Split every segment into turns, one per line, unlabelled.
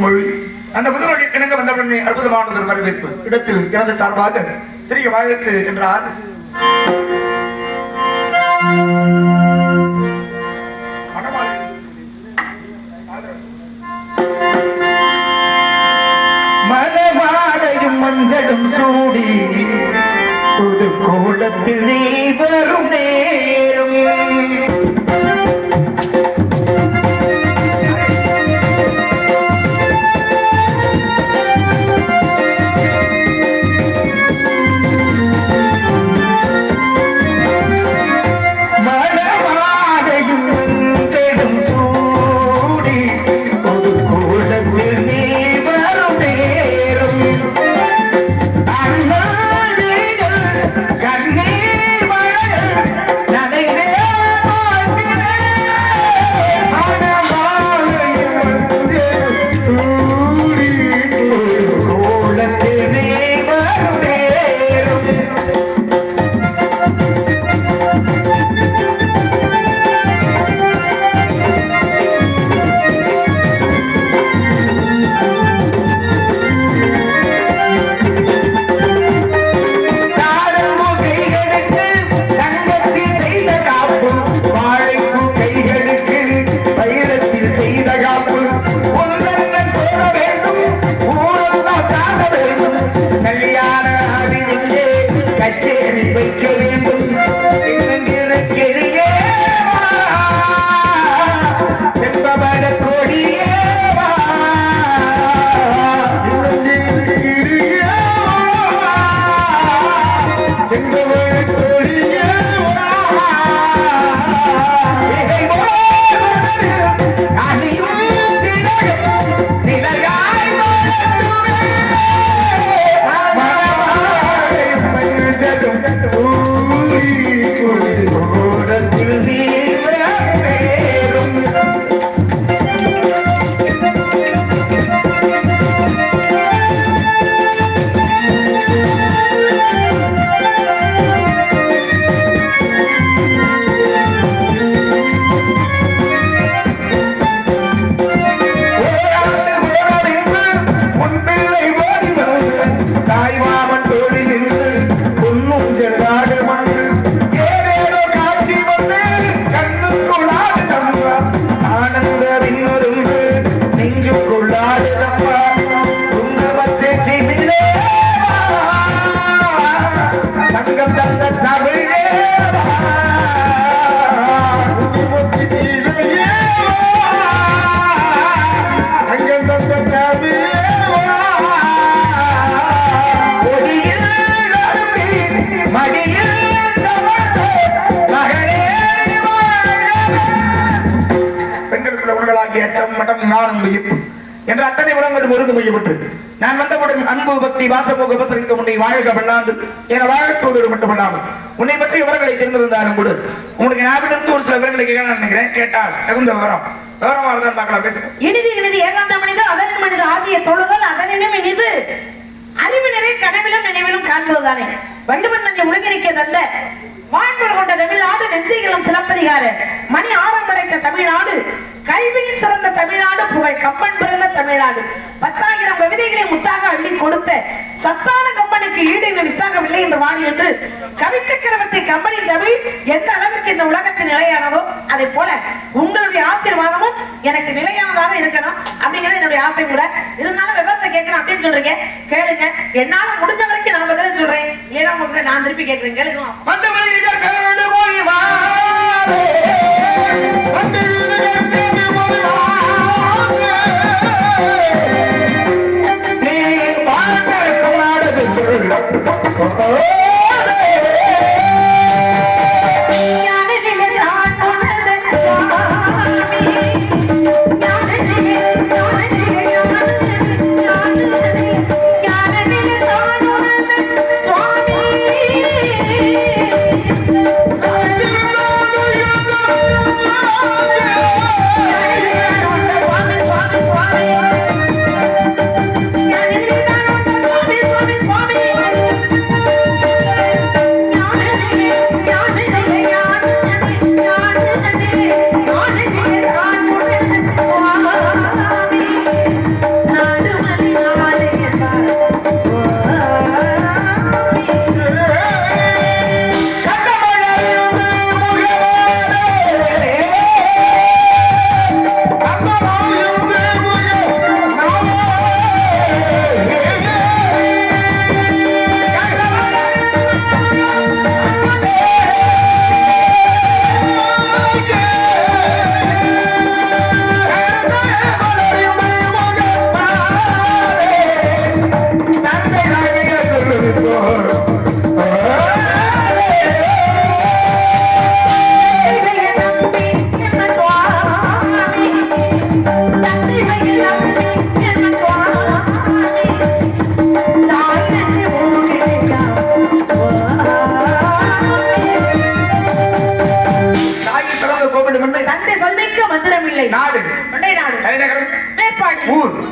புதுமொழி. அந்த புதுமொழி கிணங்க வந்தவுடனே அற்புதமானது வரவேற்பு. இடத்தில் எனது சார்பாக சிறிய வாழ்த்து என்றார். மனவாடையும் மஞ்சளும் சூடி புது கோலத்தில் நீ வரும் நேரம் என்ற அத்தனை உலகங்கள் ஒருங்குமையப்பட்டு நான் வந்தவுடன் அன்பு பக்தி வாசமுக உபசரித்த உன்னை வாழ்க பல்லாண்டு என வாழ்த்துவதோடு மட்டுமல்லாமல் உன்னை பற்றி விவரங்களை தெரிந்திருந்தாலும் கூட உங்களுக்கு ஞாபகத்திலிருந்து ஒரு சில விவரங்களை கேட்க நினைக்கிறேன். கேட்டால் தகுந்த விவரமாக தான் பார்க்கலாம். பேசுங்க. இனிது இனிது ஏகாந்த மனித அதன் மனித ஆகிய தொழுதல் அதனினும் இனிது அறிவினரை கனவிலும் நினைவிலும் காண்பதுதானே. வள்ளுவன் தன்னை ஒழுங்கிருக்கதல்ல வாழ்வுகள் கொண்ட தமிழ்நாடு நெஞ்சைகளும் சிலப்பதிகார மணி ஆரம் படைத்த தமிழ்நாடு கல்வியில் சிறந்த தமிழ்நாடு புகழ் கம்பன் பிறந்த தமிழ்நாடு 10,000 கவிதைகளை முத்தாக அள்ளி கொடுத்த சத்தான கம்பனுக்கு ஈடு வித்தாகவில்லை என்று வாடி என்று கவி சக்கரவர்த்தி கம்பனின் தமிழ் எந்த அளவுக்கு இந்த உலகத்தில் நிலையானதோ அதை போல உங்களுடைய ஆசீர்வாதமும் எனக்கு நிலையானதாக இருக்கணும் அப்படிங்கிறது என்னுடைய ஆசை கூட. இருந்தாலும் விவரத்தை கேட்கணும் அப்படின்னு சொல்றீங்க, கேளுங்க. என்னால முடிஞ்ச வரைக்கும் நான் பதில சொல்றேன். ஏன்னா உங்களுக்கு நான் திருப்பி கேட்கிறேன், கேளுங்க.
Yeah.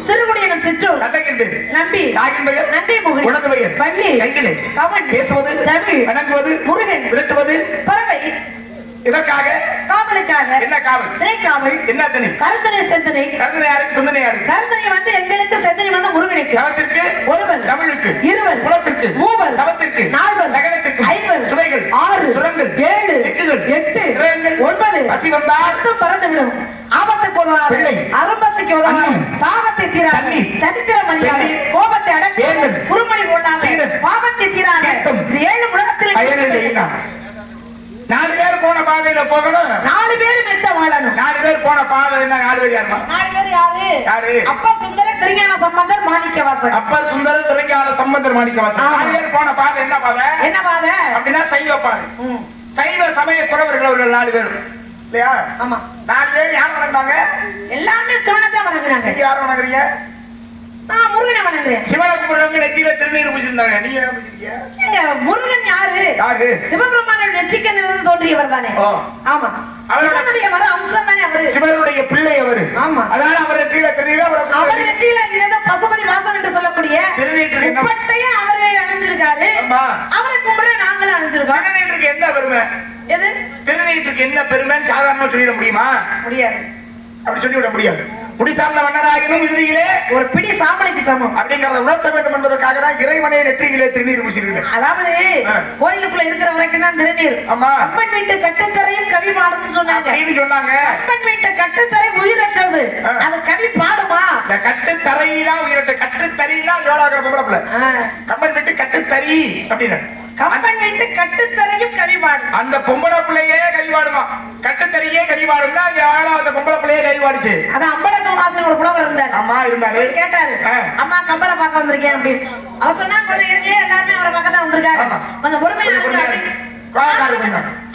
சிறுகுடி எனும் சிற்றூர் நம்பி நம்பி முகன் பள்ளி கவன்
பேசுவது
தமிழ்
வணங்குவது
முருகன்
விரட்டுவது
பறவை
இதற்காக
காவலுக்காக
என்ன காவல்
திணை காவல்
என்ன திணை
கருத்தனை சிந்தனை
கருத்தனை யாருக்கு சிந்தனை யாருக்கு
கருத்தனை வந்து எங்களுக்கு சிந்தனை வந்து முருகனுக்கு
கவத்திற்கு
ஒருவர்
தமிழுக்கு
இருவர்
குலத்திற்கு
மூவர்
சமத்திற்கு
நால்வர்
சகலத்திற்கு
ஐவர்
சுவைகள்
ஆறு
சுரங்கள்
ஏழு
திக்குகள்
எட்டு
கிரகங்கள்
ஒன்பது
பசி வந்தால்
அர்த்தம் பறந்து விடும் ஆபத்துக்கு உதவாது
பிள்ளை
அரும்பசிக்கு உதவாது தாகத்தை தீராது தரித்திர மணியாடு கோபத்தை அடக்க குறுமொழி கொள்ளாது பாவத்தை தீராது இது 7 உலகத்தில்
பயனில்லை. 4 பேர் போன பாதையில போகணும்,
4 பேர் மெச்ச வாழணும்.
4 பேர் போன பாதை என்ன? 4 பேர் யாருமா?
4 பேர் யாரு?
யாரு?
அப்பர் சுந்தரர் திருஞான சம்பந்தர் மாணிக்கவாசகர்.
அப்பர் சுந்தரர் திருஞான சம்பந்தர் மாணிக்கவாசகர். 4 பேர் போன பாதை என்ன பாதை? என்ன பாதை அப்படின்னா சைவ பாதை. சைவ சமய குறவர்கள் அவர்கள் 4 பேர் இல்லையா? ஆமா. 4 பேர் யார் வணங்குறாங்க? எல்லாமே சிவனை வணங்குறாங்க. நீங்க யார் வணங்குறீங்க? நான் முருகனை வணங்குறேன். சிவனை கும்பிடுறவங்க நெத்தியில திருநீர் பூசிருந்தாங்க. நீங்க என்ன பூசிருக்கீங்க? ஏங்க முருகன் யாரு? யாரு? சிவபெருமானின் நெற்றிக்கண்ணிலிருந்து தோன்றியவர் தானே. ஆமா. அவருடைய வர அம்சம் தானே அவரு. சிவனுடைய பிள்ளை அவரு. ஆமா. அதனால அவர் நெற்றியில திருநீர் அவர் நெற்றியில இந்த பசுபதி வாசம் என்று சொல்லக்கூடிய திருநீர் பட்டையே அவரே அணிஞ்சிருக்காரு. அவரை கும்பிட நாங்களும் அணிஞ்சிருக்கோம். திருநீருக்கு என்ன பெருமை? எது? திருநீருக்கு என்ன பெருமைன்னு சாதாரணமா சொல்லிட முடியுமா? முடியாது. அப்படி சொல்லிவிட முடியாது. முடிசார்ந்த மன்னராகினும் இறுதியிலே ஒரு பிடி சாம்பலுக்கு சமம் அப்படிங்கறத உணர்த்த வேண்டும் என்பதற்காக தான் இறைவனை நெற்றியிலே திருநீர் பூசிருக்கு. அதாவது கோயிலுக்குள்ள இருக்கிற வரைக்கும் தான் திருநீர். ஆமா. அப்பன் வீட்டு கட்டுத்தரையும் கவி பாடும்னு சொன்னாங்க. சொன்னாங்க அப்பன் வீட்டு கட்டுத்தரை உயிரற்றது, அது கவி பாடுமா? இந்த கட்டுத்தரையிலாம் உயிரற்ற கட்டுத்தறியெல்லாம் ஜோலாகிற பொம்பளை கம்பன் வீட்டு கட்டுத்தறி அப்படின்னு கம்பன் வீட்டு கட்டுத்தரையும் கவிபாடும். அந்த பொம்பளை பிள்ளையே கவிபாடுமா? கட்டுத்தறியே கவிபாடும்னா அந்த பொம்பளை பிள்ளையே கவிபாடுச்சு. அதான் அம்பல சோமாசன் ஒரு புலவர் இருந்தார். அம்மா இருந்தாரு. கேட்டாரு, அம்மா கம்பரை பார்க்க வந்திருக்கேன் அப்படின்னு. அவர் சொன்னா கொஞ்சம் இருங்க, எல்லாருமே அவரை பார்க்க தான் வந்திருக்காங்க, கொஞ்சம் பொறுமையா இருக்கு.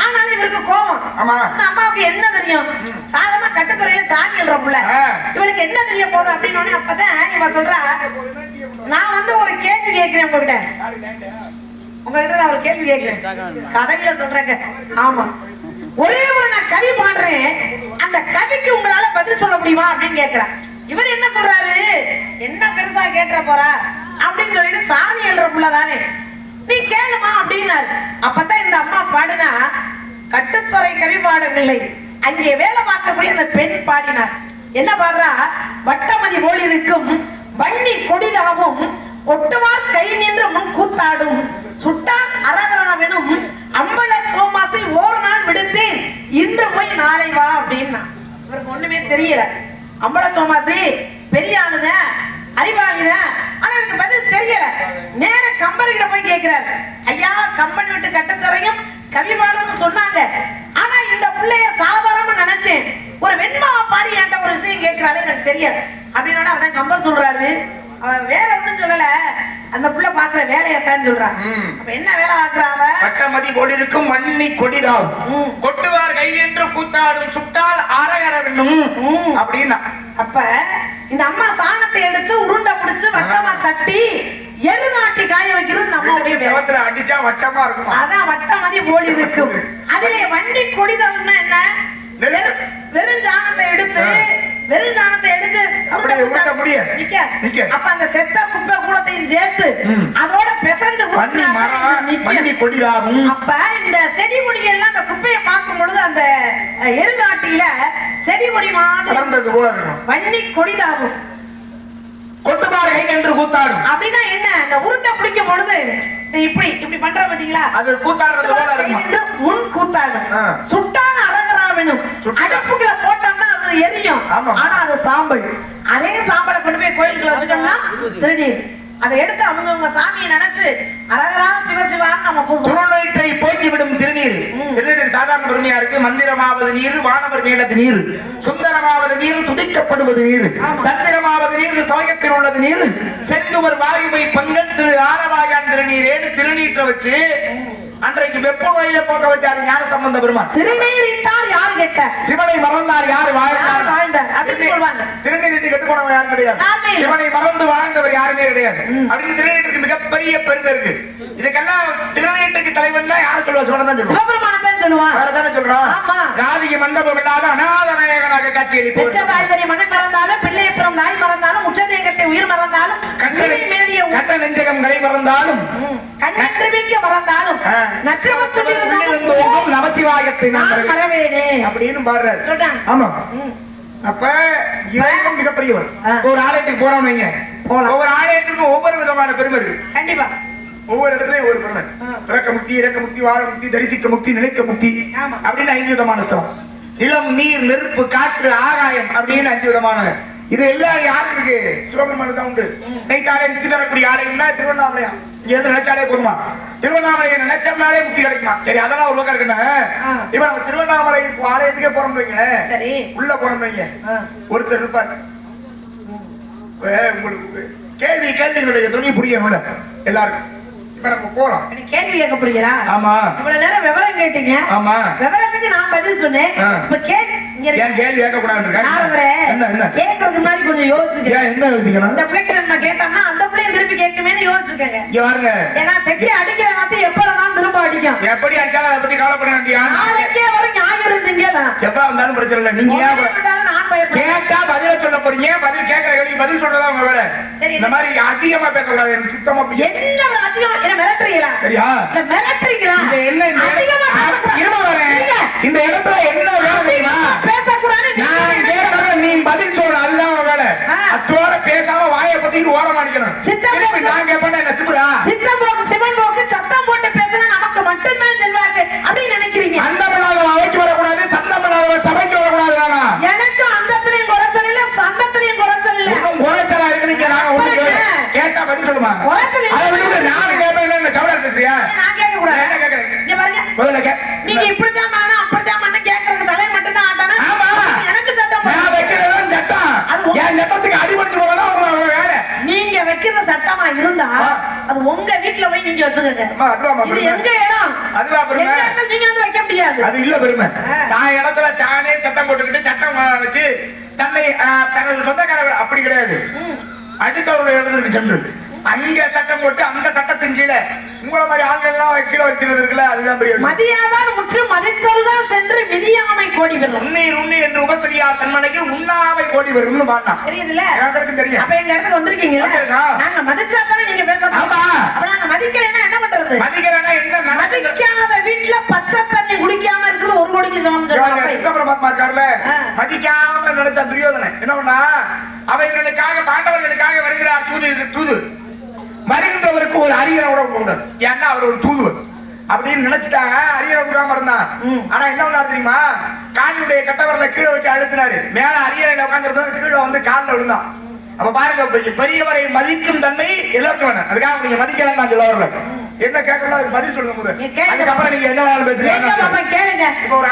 ஆனாலும் இவருக்கு கோபம். அந்த அம்மாவுக்கு என்ன தெரியும்? சாதாரண கட்டுத்துறையில சாணி எழுற புள்ள, இவளுக்கு என்ன தெரிய போகுது அப்படின்னு. அப்பதான் இவ சொல்றா, நான் வந்து ஒரு கேள்வி கேட்கிறேன் உங்ககிட்ட. உங்ககிட்ட நான் ஒரு கேள்வி கேட்கிறேன், கதையில சொல்றேங்க. ஆமா, ஒரே ஒரு நான் கவி பாடுறேன், அந்த கவிக்கு உங்களால பதில் சொல்ல முடியுமா அப்படின்னு கேட்கிறேன். இவர் என்ன சொல்றாரு, என்ன பெருசா கேட்டுற போறா அப்படின்னு சொல்லிட்டு சாமி எழுற புள்ளதானே, நீ கேளுமா அப்படின்னாரு. அப்பதான் இந்த அம்மா பாடுனா, கட்டுத்துறை கவி பாடவில்லை, அங்கே வேலை பார்க்கக்கூடிய அந்த பெண் பாடினார். என்ன பாடுறா? வட்டமதி போல் இருக்கும் வன்னி கொடிதாவும் ஒட்டுவார் கை நின்று முன் கூத்தாடும் சுட்டான் அரகராவெனும் அம்பல சோமாசை ஒரு நாள் விடுத்தேன், இன்று போய் நாளை வா அப்படின்னா. இவருக்கு ஒண்ணுமே தெரியல. அம்பல சோமாசி பெரிய ஆளுத அறிவாளித, ஆனா எனக்கு பதில் தெரியல. நேர கம்பர்கிட்ட போய் கேட்கிறார், ஐயா கம்பன் விட்டு கட்டுத்தரையும் கவிபாடுன்னு சொன்னாங்க, ஆனா இந்த பிள்ளைய சாதாரணமா நினைச்சேன், ஒரு வெண்மாவா பாடி என்கிட்ட ஒரு விஷயம் கேட்கிறாளே எனக்கு தெரியல அப்படின்னா. அவன் கம்பர் சொல்றாரு, அவன் வேற ஒண்ணும் சொல்லல, அந்த புள்ள பாக்குற வேலையத்தான் சொல்றான். அப்ப என்ன வேலை பாக்குறாவ? வட்டமதி போல் இருக்கும் மண்ணி கொடிதாம் கொட்டுவார் கை என்று கூத்தாடும் சுட்டால் அரகரவென்னும் அப்படின்னா. அப்ப இந்த அம்மா சாணத்தை எடுத்து உருண்டை பிடிச்சு வட்டமா தட்டி எரு நாட்டி காய வைக்கிறது நம்ம செவத்துல அடிச்சா வட்டமா இருக்கும். அதான் வட்டமதி போல் இருக்கும். அதிலே வண்டி கொடிதாம்னா என்ன? வெறும் சாணத்தை எடுத்து அப்படியே ஊட்ட முடியாது. அப்ப அந்த செத்த குப்பை கூலத்தையும் சேர்த்து அதோட பிசைஞ்சு வண்டி கொடிதாகும். அப்ப இந்த செடி கொடிகள் எல்லாம் அந்த குப்பையை பார்க்கும் பொழுது அந்த எருநாட்டில செடி கொடி மாதிரி வண்டி கொடிதாகும். கொட்டுமாறு கை என்று கூத்தாடும் அப்படின்னா என்ன? இந்த உருண்டை பிடிக்கும் பொழுது இப்படி இப்படி பண்ற பாத்தீங்களா, அது கூத்தாடுறது முன் கூத்தாடும். சுட்டான அரகராவெனும் அடுப்புக்குள்ள போட்டோம்னா அது எரியும், ஆனா அது சாம்பல். அதே சாம்பலை கொண்டு போய் கோயிலுக்குள்ள வச்சுட்டோம்னா திருநீர். அதை எடுத்து அவங்க சாமியை நினைச்சு அரகரா சிவசிவான்னு நம்ம துருநோய்த்தை போக்கிவிடும் திருநீர். திருநீர் சாதாரண பெருமையா இருக்கு. மந்திரமாவது நீர், வானவர் மேலது நீர், சுந்தரமாவது நீர், துதிக்கப்படுவது நீர், தந்திரமாவது நீர், சமயத்தில் உள்ளது நீர், செந்துவர் வாயுமை பங்கன் திரு ஆரவாயான் திருநீர் ஏடு திருநீற்ற வச்சு அன்றைக்கு வெப்ப நோயை போக்க வச்சாரு ஞான சம்பந்த பெருமான்.
திருநீரிட்டார் யார் கெட்ட,
சிவனை மறந்தார் யார் வாழ்ந்தார்
அப்படின்னு சொல்லுவாங்க.
திருநீரிட்டு கெட்டு போனவன் யாரும் கிடையாது, சிவனை மறந்து வாழ்ந்தவர் யாருமே கிடையாது அப்படின்னு திருநீருக்கு மிகப்பெரிய பெருமை இருக்கு. இதுக்கெல்லாம் திருநீட்டுக்கு தலைவன் தான் யார சொல்லுவா? சிவனை தான் சொல்லுவான்,
சிவபெருமான் தான் சொல்லுவான்.
வேற தானே சொல்றான். ஜாதிக்கு மண்டபம் இல்லாத அநாத நாயகனாக காட்சி
அளிப்பவர். தாய்வரை மகன் மறந்தாலும் பிள்ளை பிறம் தாய் மறந்தாலும் உச்சதேகத்தை உயிர் மறந்தாலும்
கட்ட நெஞ்சகம் கலை மறந்தாலும்
கண்ணென்றமிக்க மறந்தாலும்
நற்றவத்துடன் நமசிவாயத்தை நான் மறவேனே அப்படின்னு பாடுறாரு. சொல்றாங்க. ஆமா. அப்ப இறைவன் மிகப்பெரியவர். ஒரு ஆலயத்துக்கு போறோம் வைங்க, ஒவ்வொரு ஆலயத்துக்கும் ஒவ்வொரு விதமான பெருமை இருக்கு. கண்டிப்பா ஒவ்வொரு இடத்துலயும் ஒரு பெருமை. பிறக்க முக்தி, இறக்க முக்தி, வாழ முக்தி, தரிசிக்க முக்தி, நிலைக்க முக்தி அப்படின்னு 5 விதமான ஸ்தலம். நிலம், நீர், நெருப்பு, காற்று, ஆகாயம் அப்படின்னு 5 விதமான. இது எல்லாம் யாருக்கு இருக்கு? சிவபெருமானுக்கு தான் உண்டு. நெய்த்தாலே முக்தி தரக்கூடிய ஆலயம்னா திருவண்ணாமலையா? இங்க இருந்து நினைச்சாலே போதுமா? திருவண்ணாமலையை நினைச்சோம்னாலே முக்தி கிடைக்குமா? சரி, அதெல்லாம் ஒரு பக்கம் இருக்குன்னா, இப்ப நம்ம திருவண்ணாமலை ஆலயத்துக்கே போறோம் வைங்க, உள்ள போறோம் வைங்க, ஒருத்தர் இருப்பார். உங்களுக்கு கேள்விகளுடைய துணி புரியணும்ல எல்லாருக்கும். இப்ப நம்ம போறோம்,
கேள்வி கேட்க புரியலா?
ஆமா.
இவ்வளவு நேரம் விவரம் கேட்டீங்க. ஆமா, விவரத்துக்கு நான் பதில் சொன்னேன். இப்ப
ஏன் கேள்வி கேட்க கூடாது?
என்ன கேட்கறதுக்கு முன்னாடி கொஞ்சம் யோசிச்சுக்க.
என்ன யோசிக்கணும்?
இந்த பிள்ளைக்கு நம்ம கேட்டோம்னா அந்த பிள்ளைய திருப்பி கேட்குமேன்னு யோசிச்சுக்கங்க.
பாருங்க,
ஏன்னா தெக்கி அடிக்கிற வார்த்தை எப்பதான் திரும்ப அடிக்கும்.
எப்படி அடிச்சாலும் அதை பத்தி கவலைப்பட வேண்டியா? நாளைக்கே
வரும் ஞாயிறு இருந்தீங்களா?
செவ்வா வந்தாலும் பிரச்சனை இல்லை. நீங்க
நான் பயப்படுறேன்.
கேட்டா பதில சொல்ல போறீங்க, பதில் கேட்கற கேள்வி பதில் சொல்றதா உங்க வேலை. சரி, இந்த மாதிரி அதிகமா பேசக்கூடாது. எனக்கு சுத்தமா என்ன அதிகமா என்ன மிரட்டுறீங்களா? சரியா? இல்ல மிரட்டுறீங்களா? என்ன அதிகமா இருமா வரேன். இந்த இடத்துல என்ன வேலை தெரியுமா? பேசக்கூடாது. நான் கேட்கறேன், நீ பதில் சொல்ற, அதுதான் உங்க வேலை. அத்தோட பேசாம வாயை பத்திட்டு ஓரமா நிக்கணும். சித்தம் நான் கேட்பேன், என்ன திமுறா? சித்தம் போக்கு சிவன் போக்கு சத்தம் போட்டு பேசினா நமக்கு மட்டும்தான் செல்வாக்கு அப்படின்னு நினைக்கிறீங்க. அந்தமில்லாத அவைக்கு வரக்கூடாது, சந்தமில்லாத சபைக்கு வரக்கூடாது. எனக்கு அந்தத்திலையும் குறைச்சல் இல்ல, சந்தத்திலையும் குறைச்சல் இல்ல. குறைச்சலா இருக்கு. நீங்க கேட்டா பதில் சொல்லுமா? குறைச்சல் இல்ல. அதை விட்டு நானும் கேட்பேன். சவடா பேசுறியா? நான் கேட்க கூடாது. என்ன கேக்குறேன்? நீ பாருங்க, முதல்ல நீங்க இப்படித்தான் பண்ணணும் அப்படித்தான் பண்ண கேக்குறதுக்கு தலை மட்டும் தான் ஆட்டணும். ஆமா, எனக்கு சட்டம் நான் வைக்கிறதும் சட்டம். என் சட்டத்துக்கு அடிபணிஞ்சு போறதா உங்க வேலை. நீங்க வைக்கிற சட்டமா இருந்தா அது உங்க வீட்டுல போய் நீங்க வச்சுக்கங்க. இது எங்க இடம், அதுதான் பெருமை. எங்க இடத்துல நீங்க வந்து வைக்க முடியாது. அது இல்ல பெருமை. தான் இடத்துல தானே சட்டம் போட்டுக்கிட்டு சட்டம் வச்சு தன்னை தனது சொந்தக்காரர்கள் அப்படி கிடையாது. அடுத்தவருடைய இடத்துக்கு சென்று அங்க சட்டம் போட்டு அந்த சட்டத்தின் கீழே உங்களை மாதிரி ஆண்கள் எல்லாம் கீழே வைக்கிறது இருக்குல்ல, அதுதான் பெரிய மதியாதான் முற்று மதித்தொருதான் சென்று மிதியாமை கோடி பெறும். உன்னீர் உண்ணி என்று உபசரியா தன்மனைக்கு உண்ணாமை கோடி பெறும்னு பாடினா தெரியுதுல்ல? எனக்கு தெரியும். அப்ப எங்க இடத்துக்கு வந்திருக்கீங்களா? நாங்க மதிச்சாதானே நீங்க பேசணும். ஆமா, அப்ப நாங்க மதிக்கலைன்னா என்ன பண்றது? மதிக்கலைன்னா என்ன? மதிக்காத வீட்டுல பச்சை தண்ணி குடிக்காம இருக்குது 1 கோடிக்கு சமம் சொல்றாங்க. பரமாத்மா இருக்கார்ல, மதிக்காம நினைச்ச துரியோதனன் என்ன பண்ணா, அவைகளுக்காக பாண்டவர்களுக்காக வருகிறார் தூது. வருகின்றவருக்கு ஒரு அரியணை கூட கூடாது, ஏன்னா அவர் ஒரு தூதுவர் அப்படின்னு நினைச்சிட்டாங்க. அரியணை கொடுக்காம இருந்தான். ஆனா என்ன பண்ணாரு தெரியுமா? காலியுடைய கட்டவரல கீழே வச்சு அழுத்தினாரு. மேல அரியணையில உட்கார்ந்து கீழே வந்து காலில் விழுந்தான். அப்ப பாருங்க, பெரியவரை மதிக்கும் தன்மை எல்லாருக்கும் வேணும். அதுக்காக நீங்க மதிக்கலாம் நான் சொல்ல வரல. என்ன கேட்கணும் அதுக்கு பதில் சொல்லுங்க போது. அதுக்கப்புறம் நீங்க என்ன வேணாலும் பேசுறீங்க. கேளுங்க. இப்ப ஒரு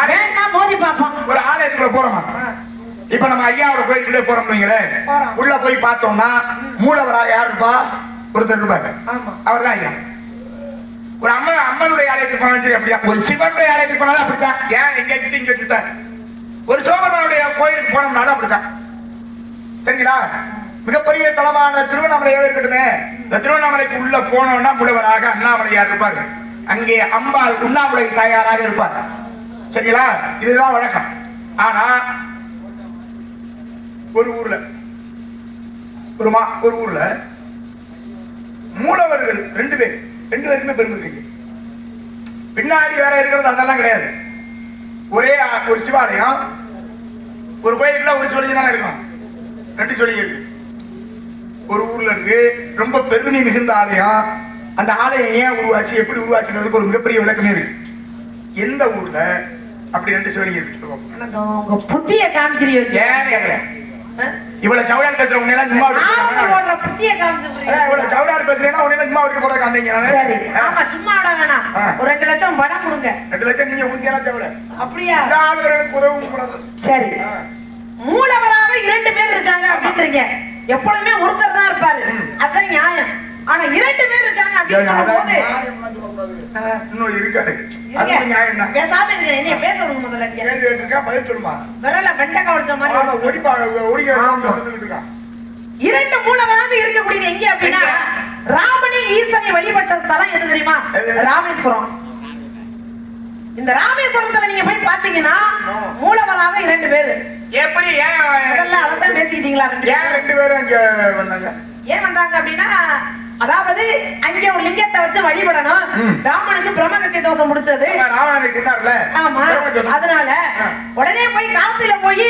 மோதி பார்ப்போம். ஒரு ஆலயத்துக்குள்ள போறோமா? இப்ப நம்ம ஐயாவோட கோயிலுக்குள்ளே போறோம் வைங்களேன். உள்ள போய் பார்த்தோம்னா மூலவராக யார் இருப்பா? ஒருத்தர் இருப்பாரு. அவர் தான் ஐயா. ஒரு அம்மனுடைய ஆலயத்துக்கு போனாலும் சரி அப்படியா, ஒரு சிவனுடைய ஆலயத்துக்கு போனாலும் அப்படித்தான். ஏன் இங்க சுத்த ஒரு சோமனுடைய கோயிலுக்கு போனோம்னாலும் அப்படித்தான். சரிங்களா? மிகப்பெரிய தலமான திருவண்ணாமலையாவே இருக்கட்டுமே, இந்த திருவண்ணாமலைக்கு உள்ள போனோம்னா மூலவராக அண்ணாமலையார் இருப்பாரு. அங்கே அம்பாள் உண்ணாமலை தாயாராக இருப்பார். சரிங்களா? இதுதான் வழக்கம். ஆனா ஒரு ஊர்ல ஒரு ஊர்ல மூலவர்கள் 2 பேருக்குமே பெருமை இருக்கு. பின்னாடி வேற இருக்கிறது அதெல்லாம் கிடையாது. ஒரே ஒரு சிவாலயம், ஒரு கோயிலுக்குள்ள ஒரு சிவலிங்கம் தான் இருக்கும். 2 சிவலிங்கம் இருக்கு ஒரு ஊர்ல இருக்கு. ரொம்ப பெருமை மிகுந்த ஆலயம். அந்த ஆலயம் ஏன் உருவாச்சு, எப்படி உருவாச்சுன்றதுக்கு ஒரு மிகப்பெரிய விளக்கமே இருக்கு. எந்த ஊர்ல அப்படி 2 சிவலிங்கம் இருக்கு? புத்திய காமிக்கிறீங்க. இவ்வளவு சவுடால் பேசுறவங்க எல்லாம் சும்மா ஓடுற புத்திய காமிச்சுறீங்க. இவ்வளவு சவுடால் பேசுறேன்னா உன்ன சும்மா விட்டு போறத காந்தீங்க. சரி, ஆமா, சும்மா விட வேணாம். ஒரு 2 லட்சம் பணம் கொடுங்க. 2 லட்சம் நீங்க உண்டியானா தேவல. அப்படியே ஆளுங்களுக்கு உதவும் கூடாது. சரி, மூலவராக 2 பேர் இருக்காங்க அப்படின்றீங்க. எப்பொழுதுமே ஒருத்தர் தான் இருப்பாரு, அதான் நியாயம்.
ஆனா 2 பேர் இருக்காங்க அப்படின்னு சொல்லும்போது
இன்னும் இருக்காரு.
இருங்க. பேசாம இருங்க. என்ன பேச விடுங்க முதல்ல.
கேள்வி கேட்டிருக்கா, பதில் சொல்லுமா.
விரல வெண்டைக்காய் உடைச்ச மாதிரி.
ஆமா, ஒடிக்க வந்துட்டு இருக்கான்.
2 மூலவராக இருக்கக்கூடியது எங்க அப்படின்னா ராமனே ஈசனை வழிபட்ட ஸ்தலம் எது தெரியுமா? ராமேஸ்வரம். இந்த ராமேஸ்வரத்துல நீங்க போய் பாத்தீங்கன்னா மூலவராக 2 பேரு.
எப்படி ஏன்
அதெல்லாம் அதான் பேசிக்கிட்டீங்களா?
ஏன் 2 பேரும் அங்க வந்தாங்க?
ஏன் வந்தாங்க அப்படின்னா அதாவது அங்க ஒரு லிங்கத்தை வச்சு வழிபடணும். ராமனுக்கு பிரம்மகத்திய தோஷம் முடிச்சது. ஆமா, அதனால உடனே போய் காசில போய்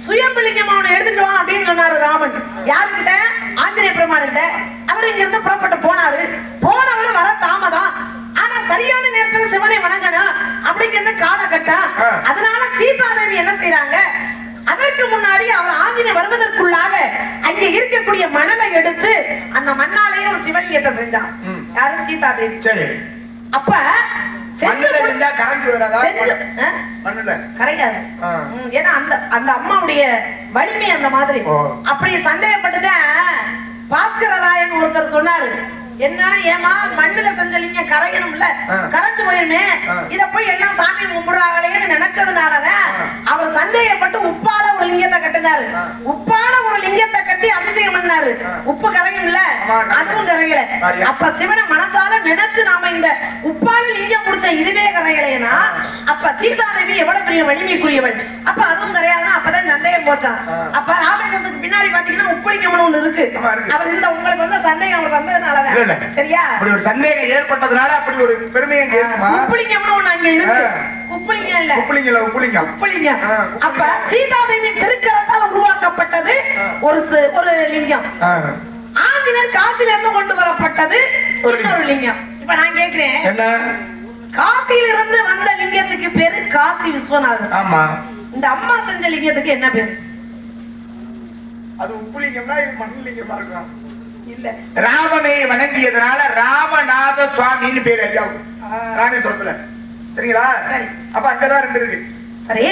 சுயம்பு லிங்கம் அவனை எடுத்துட்டு வா அப்படின்னு சொன்னாரு ராமன். யாருக்கிட்ட? ஆஞ்சநேய பெருமாள்கிட்ட. அவர் இங்க இருந்து புறப்பட்டு போனாரு. போனவர் வர தாமதம். ஆனா சரியான நேரத்துல சிவனை வணங்கணும் அப்படிங்கிறது காலகட்டம். அதனால சீதாதேவி என்ன செய்யறாங்க? அதற்கு முன்னாடி அவர் ஆஞ்சநேயர் வருவதற்குள்ளாக அங்க இருக்கக்கூடிய மணலை எடுத்து அந்த மண்ணாலேயே ஒரு சிவலிங்கத்தை செஞ்சான். யாரு? சீதாதேவி. சரி. அப்ப கரையாது. ஏன்னா அந்த அம்மாவுடைய வலிமை அந்த மாதிரி. அப்படி சந்தேகப்பட்டுட்ட பாஸ்கரராயன் ஒருத்தர் சொன்னாரு, என்ன ஏமா மண்ணுல செஞ்ச லிங்கம் கரையணும்ல, கரைஞ்சு போயிருமே, இத போய் எல்லாம் சாமி கும்பிடுறாங்களேன்னு நினைச்சதுனாலதான் அவர் சந்தேகப்பட்டு உப்பால ஒரு லிங்கத்தை கட்டினாரு. உப்பால ஒரு லிங்கத்தை கட்டி அபிஷேகம் பண்ணாரு. உப்பு கரையும்ல, அதுவும் கரையல. அப்ப சிவனை மனசால நினைச்சு நாம இந்த உப்பால லிங்கம் முடிச்ச இதுவே கரையலைன்னா அப்ப சீதாதேவி எவ்வளவு பெரிய வலிமைக்குரியவள். அப்ப அதுவும் கரையாதுன்னா அப்பதான் சந்தேகம் போச்சான். அப்ப ராமேஸ்வரத்துக்கு பின்னாடி பாத்தீங்கன்னா உப்பு லிங்கம்னு ஒண்ணு இருக்கு. அவர் இந்த உங்களுக்கு வந்து சந்தேகம் அவருக்கு வந்ததுனாலதான். சரியா? அப்படி ஒரு சந்தேகம் ஏற்பட்டதனால அப்படி ஒரு பெருமையை கேட்குமா? உப்புலிங்கம்னு ஒண்ணு அங்க இருக்கு. உப்புலிங்கம் இல்ல, உப்புலிங்கம் இல்ல, உப்புலிங்கம். உப்புலிங்கம். அப்ப சீதாதேவி திருக்கரத்தால் உருவாக்கப்பட்டது ஒரு லிங்கம். ஆஞ்சநேயர் காசில இருந்து கொண்டு வரப்பட்டது இன்னொரு லிங்கம். இப்ப நான் கேக்குறேன், என்ன காசில இருந்து வந்த லிங்கத்துக்கு பேரு காசி விஸ்வநாதர். ஆமா. இந்த அம்மா செஞ்ச லிங்கத்துக்கு என்ன பேரு? அது உப்புலிங்கம்னா இது மண் லிங்கமா இருக்கும். இல்ல, ராமனை வணங்கியதனால ராமநாத சுவாமின்னு பேரு ஐயாவுக்கு ராமேஸ்வரத்துல. சரிங்களா? சரி. அப்ப அங்கதான் 2 இருக்கு. சரி,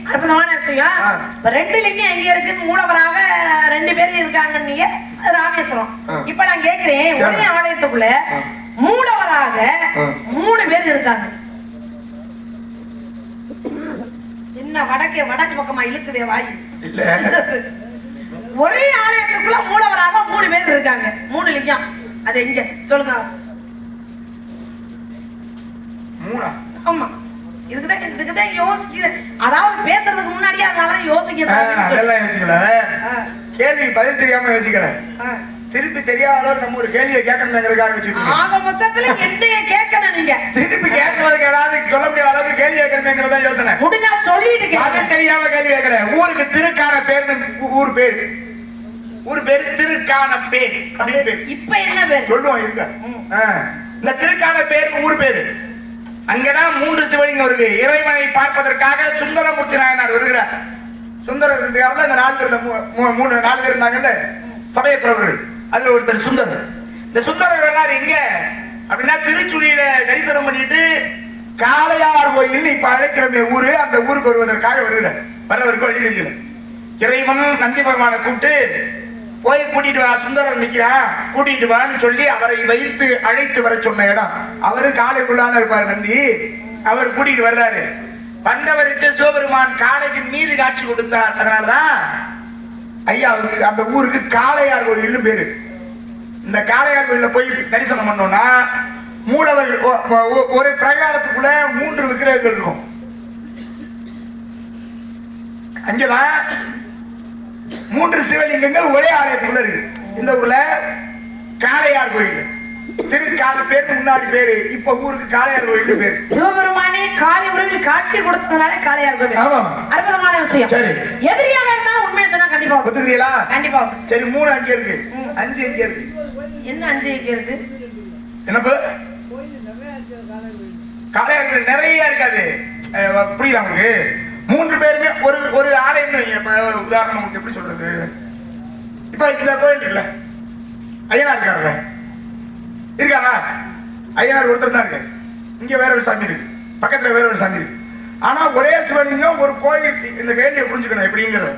அற்புதமான விஷயம். இப்ப 2 லிங்கம் எங்க இருக்குன்னு மூலவராக 2 பேர் இருக்காங்க. நீங்க ராமேஸ்வரம். இப்ப நான் கேக்குறேன், ஒரே ஆலயத்துக்குள்ள மூலவராக 3 பேர் இருக்காங்க. என்ன வடக்கு பக்கமா இழுக்குதே வாய்? இல்ல, ஒரே ஆலயத்துக்குள்ள மூலவராக 3 பேர் இருக்காங்க. 3 லிங்கம். அது எங்க சொல்லுங்க? 3. ஆமா, இதுக்குதான் யோசிக்க. அதாவது பேசுறதுக்கு முன்னாடியே அதனால யோசிக்கிறேன். அதெல்லாம் யோசிக்கல, கேள்வி பதில் தெரியாம யோசிக்கல. திருப்பி தெரியாத நம்ம ஒரு கேள்வியை கேட்கணுங்கிறதுக்காக வச்சுக்கோங்க. ஆக மொத்தத்துல என்னைய கேட்கணும். நீங்க திருப்பி கேட்கறதுக்கு ஏதாவது சொல்ல முடியாத அளவுக்கு கேள்வி கேட்கணுங்கிறதா யோசனை. முடிஞ்சா சொல்லிட்டு அது தெரியாம கேள்வி கேட்கல. ஊருக்கு திருக்கான பேர், ஊர் பேர் திருக்கான பேர். இப்ப என்ன பேர் சொல்லுவோம்? இருக்க இந்த திருக்கான பேர் ஊர் பேரு. அங்கதான் 3 சிவலிங்கம் இருக்கு. இறைவனை பார்ப்பதற்காக சுந்தரமூர்த்தி நாயனார் வருகிறார். சுந்தரர் இந்த 4 பேர் இருந்தாங்கல்ல சமயக்குறவர்கள். அதுல ஒருத்தர் சுந்தரர். இந்த சுந்தரர் வர்றாரு எங்க அப்படின்னா திருச்சுழியில தரிசனம் பண்ணிட்டு காளையார் கோயில் இப்ப அழைக்கிறமே ஊரு, அந்த ஊருக்கு வருவதற்காக வருகிறார். வர்றவருக்கு வழி தெரியல. இறைவன் நந்தி பகவானை கூப்பிட்டு போய் கூட்டிட்டு வா, சுந்தரர் நிக்கிறான், கூட்டிட்டு வான்னு சொல்லி அவரை வைத்து அழைத்து வர சொன்ன இடம். அவரு காளைக்குள்ளான இருப்பார் நந்தி. அவர் கூட்டிட்டு வர்றாரு. வந்தவருக்கு சிவபெருமான் காளையின் மீது காட்சி கொடுத்தார். அதனாலதான் ஐயாவுக்கு அந்த ஊருக்கு காளையார் கோயில்னு பேரு. இந்த காளையார் கோயில போய் தரிசனம் பண்ணோம்னா மூலவர் ஒரு பிரகாரத்துக்குள்ள 3 விக்கிரகங்கள் இருக்கும். அங்கதான் 3 சிவலிங்கங்கள் ஒரே ஆலயத்துக்குள்ள இருக்கு. இந்த ஊர்ல காளையார் கோயில் திருக்கால பேர் முன்னாடி பேரு. இப்ப ஊருக்கு காளையார் கோயில் பேரு. சிவபெருமானே காளை உருவில் காட்சி கொடுத்ததுனால காளையார் கோயில். அற்புதமான விஷயம். சரி, எதிரியாக இருந்தாலும் உண்மையை சொன்னா கண்டிப்பா ஒத்துக்கிறீங்களா? கண்டிப்பா. சரி, 3 அங்க இருக்கு, 5 இங்க இருக்கு. என்ன 5 இங்க இருக்கு? என்னப்பா காளையார் கோயில் நிறைய இருக்காது. புரியுதா உங்களுக்கு? 3 பேருமே ஒரு ஆலயம். உதாரணம் உங்களுக்கு எப்படி சொல்றது? இப்ப இந்த கோயில் இருக்குல்ல, ஐயனார் இருக்காருல்ல, இருக்காரா? ஐயனார் ஒருத்தர் தான் இருக்கு. இங்க வேற ஒரு சாமி இருக்கு, பக்கத்துல வேற ஒரு சாமி இருக்கு. ஆனா ஒரே சிவலிங்கம் ஒரு கோயில். இந்த கேள்வியை புரிஞ்சுக்கணும் எப்படிங்கிறது.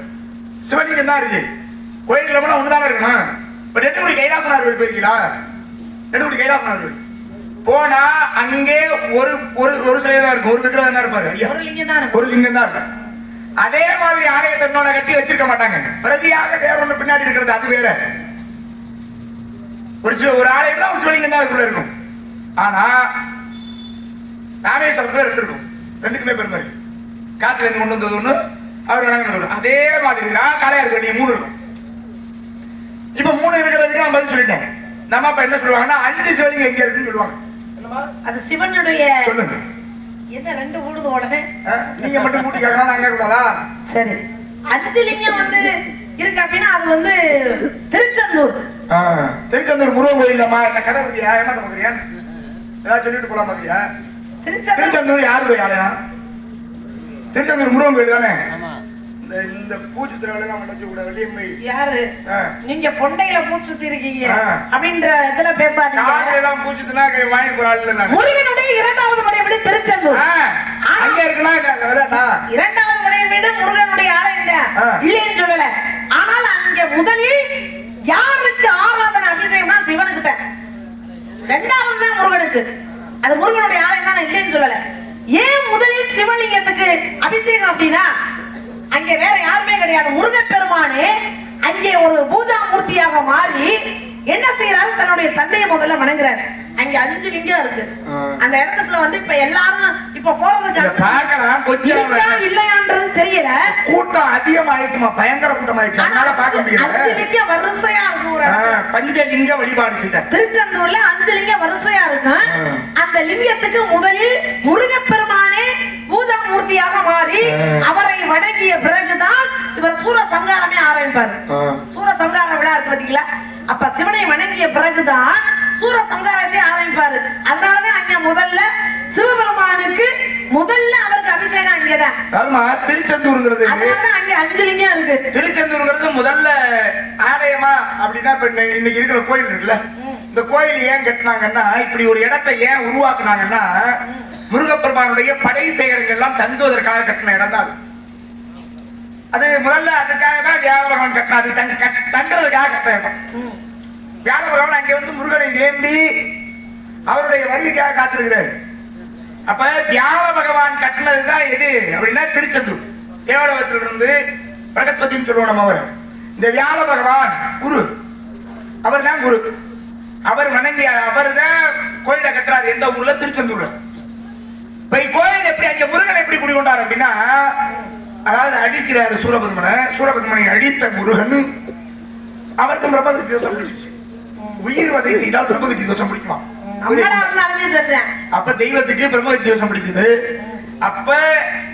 சிவலிங்கம் தான் இருக்கு, கோயில் இல்லாம ஒண்ணுதானே இருக்கணும். இப்ப 2 கைலாசனார் கோயில் போயிருக்கீங்களா?
நெடுமுடி கைலாசநாதர் போனா அங்கே ஒரு ஒரு ஒரு சிலை தான் இருக்கும், ஒரு விக்கிரகம் தான் இருப்பாரு ஐயா, ஒரு லிங்கம் தான் இருக்கும். அதே மாதிரி ஆலயத்தை கட்டி வச்சிருக்க மாட்டாங்க, பிரதியாக வேற ஒண்ணு பின்னாடி இருக்கிறது, அது வேற. ஒரு ஆலயம்னா ஒரு சிவலிங்கம் தான் அதுக்குள்ள இருக்கும். ஆனா ராமேஸ்வரத்துல ரெண்டு இருக்கும், ரெண்டுக்குமே பெருமை. காசுல இருந்து கொண்டு வந்தது ஒண்ணு, அவர் வணங்கினது. அதே மாதிரி தான் காளையா இருக்க வேண்டிய 3 இருக்கும். இப்ப 3 இருக்கிறதுக்கு நான் பதில் சொல்லிட்டேன். நம்ம இப்ப என்ன சொல்லுவாங்கன்னா 5 சிவலிங்கம் எங்க இருக்குன்னு சொல்லுவாங்க.
அது சிவனுடைய
சொல்லுங்க.
என்ன 2 ஊடுது உடனே
நீங்க மட்டும் கூட்டி கேட்கலாம், நான் கேட்கக்கூடாதா?
சரி, 5 லிங்கம் வந்து இருக்கு அப்படின்னா அது வந்து திருச்செந்தூர்.
திருச்செந்தூர் முருகன் கோயிலமா என்ன கதை இருக்கியா, ஏமாத்த பாக்குறியா, ஏதாவது சொல்லிட்டு போலாம் பாக்குறியா? திருச்செந்தூர் யாருடைய ஆலயம்? திருச்செந்தூர் முருகன் கோயில் தானே. இந்த பூச்சுத்திர வேலையெல்லாம் நடக்க கூட வெளியம்மை யாரு? நீங்க பொண்டையில பூச்சுத்தி இருக்கீங்க அப்படின்ற இதுல பேசாதீங்க. காலையெல்லாம் பூச்சுத்தினா வாங்கி போறாள் இல்ல. முருகனுடைய 2வது மனை வீடு திருச்செந்தூர். அங்க இருக்குனா இல்லடா. 2வது மனை வீடு முருகனுடைய ஆலயம் தான், இல்லைன்னு சொல்லல. ஆனால் அங்க முதலில் யாருக்கு ஆராதனை அபிஷேகம்னா சிவனுக்கு தான், 2வது தான் முருகனுக்கு. அது முருகனுடைய ஆலயம் தான், இல்லைன்னு சொல்லல. ஏன் முதலில் சிவலிங்கத்துக்கு அபிஷேகம் அப்படின்னா அங்கே வேற யாருமே கிடையாது. முருகப்பெருமானே அங்கே ஒரு பூஜா மூர்த்தியாக மாறி என்ன செய்யறாரு, தன்னுடைய தந்தையை முதல்ல வணங்குறாரு. அங்க 5 லிங்கம் இருக்கு. அந்த இடத்துக்குள்ள வந்து இப்ப எல்லாரும் இப்ப போறதுக்கு பார்க்கலாம், கொஞ்சம் இல்லையான்றது தெரியல. கூட்டம் அதிகமாயிடுச்சுமா, பயங்கர கூட்டம் ஆயிடுச்சு, அதனால பார்க்க முடியல. 5 லிங்கம் வரிசையா இருக்கு. பஞ்சலிங்க வழிபாடு செய்த திருச்செந்தூர்ல 5 லிங்கம் வரிசையா இருக்கு. அந்த லிங்கத்துக்கு முதலில் முருகப்பெருமானே பூஜா மூர்த்தியாக மாறி அவரை வணங்கிய பிறகுதான் இவர் சூர சம்ஹாரமே ஆரம்பிப்பார். சூர சம்ஹார விழா இருக்கு பாத்தீங்களா, அப்ப சிவனை வணங்கிய பிறகுதான் சூர சம்ஹாரத்தை ஆரம்பிப்பாரு. அதனாலதான் அங்க முதல்ல சிவபெருமானுக்கு முதல்ல அவருக்கு அபிஷேகம் அங்கேதான். ஆமா, திருச்செந்தூர்ங்கிறது அதனால அங்க 5 லிங்கம் இருக்கு. திருச்செந்தூர்ங்கிறது முதல்ல ஆலயமா அப்படின்னா இப்ப இன்னைக்கு இருக்கிற கோயில் இருக்குல்ல, இந்த கோயில் ஏன் கட்டினாங்கன்னா, இப்படி ஒரு இடத்தை ஏன் உருவாக்குனாங்கன்னா, முருகப்பெருமானுடைய படை சேகரங்கள் எல்லாம் தங்குவதற்காக கட்டின இடம் தான் அது. முதல்ல அதுக்காக தான் வியாழ பகவான் கட்டினாரு, தங்குறதுக்காக கட்டின இடம். வியாழ பகவான் அங்கே வந்து முருகனை வேண்டி அவருடைய வருகைக்காக காத்திருக்கிறார். அப்ப வியாழ பகவான் கட்டினதுதான் எது அப்படின்னா திருச்செந்தூர். தேவலோகத்திலிருந்து பிரகஸ்பதினு சொல்லுவோம் நம்ம. அவர் இந்த வியாழ பகவான் குரு, அவர் தான் குரு. அவர் வணங்கி அவர் தான் கோயிலை கட்டுறாரு. எந்த ஊர்ல? திருச்செந்தூர்ல. இப்ப கோயில் எப்படி அங்க முருகன் எப்படி குடிகொண்டார் அப்படின்னா, அதாவது அழிக்கிறாரு சூரபத்மனை. சூரபத்மனை அழித்த முருகன் அவருக்கு பிரம்மகத்தி தோஷம் பிடிச்சிச்சு. உயிர் வதை செய்தால் பிரம்மகத்தி தோஷம் பிடிக்குமா? அப்ப தெய்வத்துக்கு பிரம்மகத்தி தோஷம் பிடிச்சது. அப்ப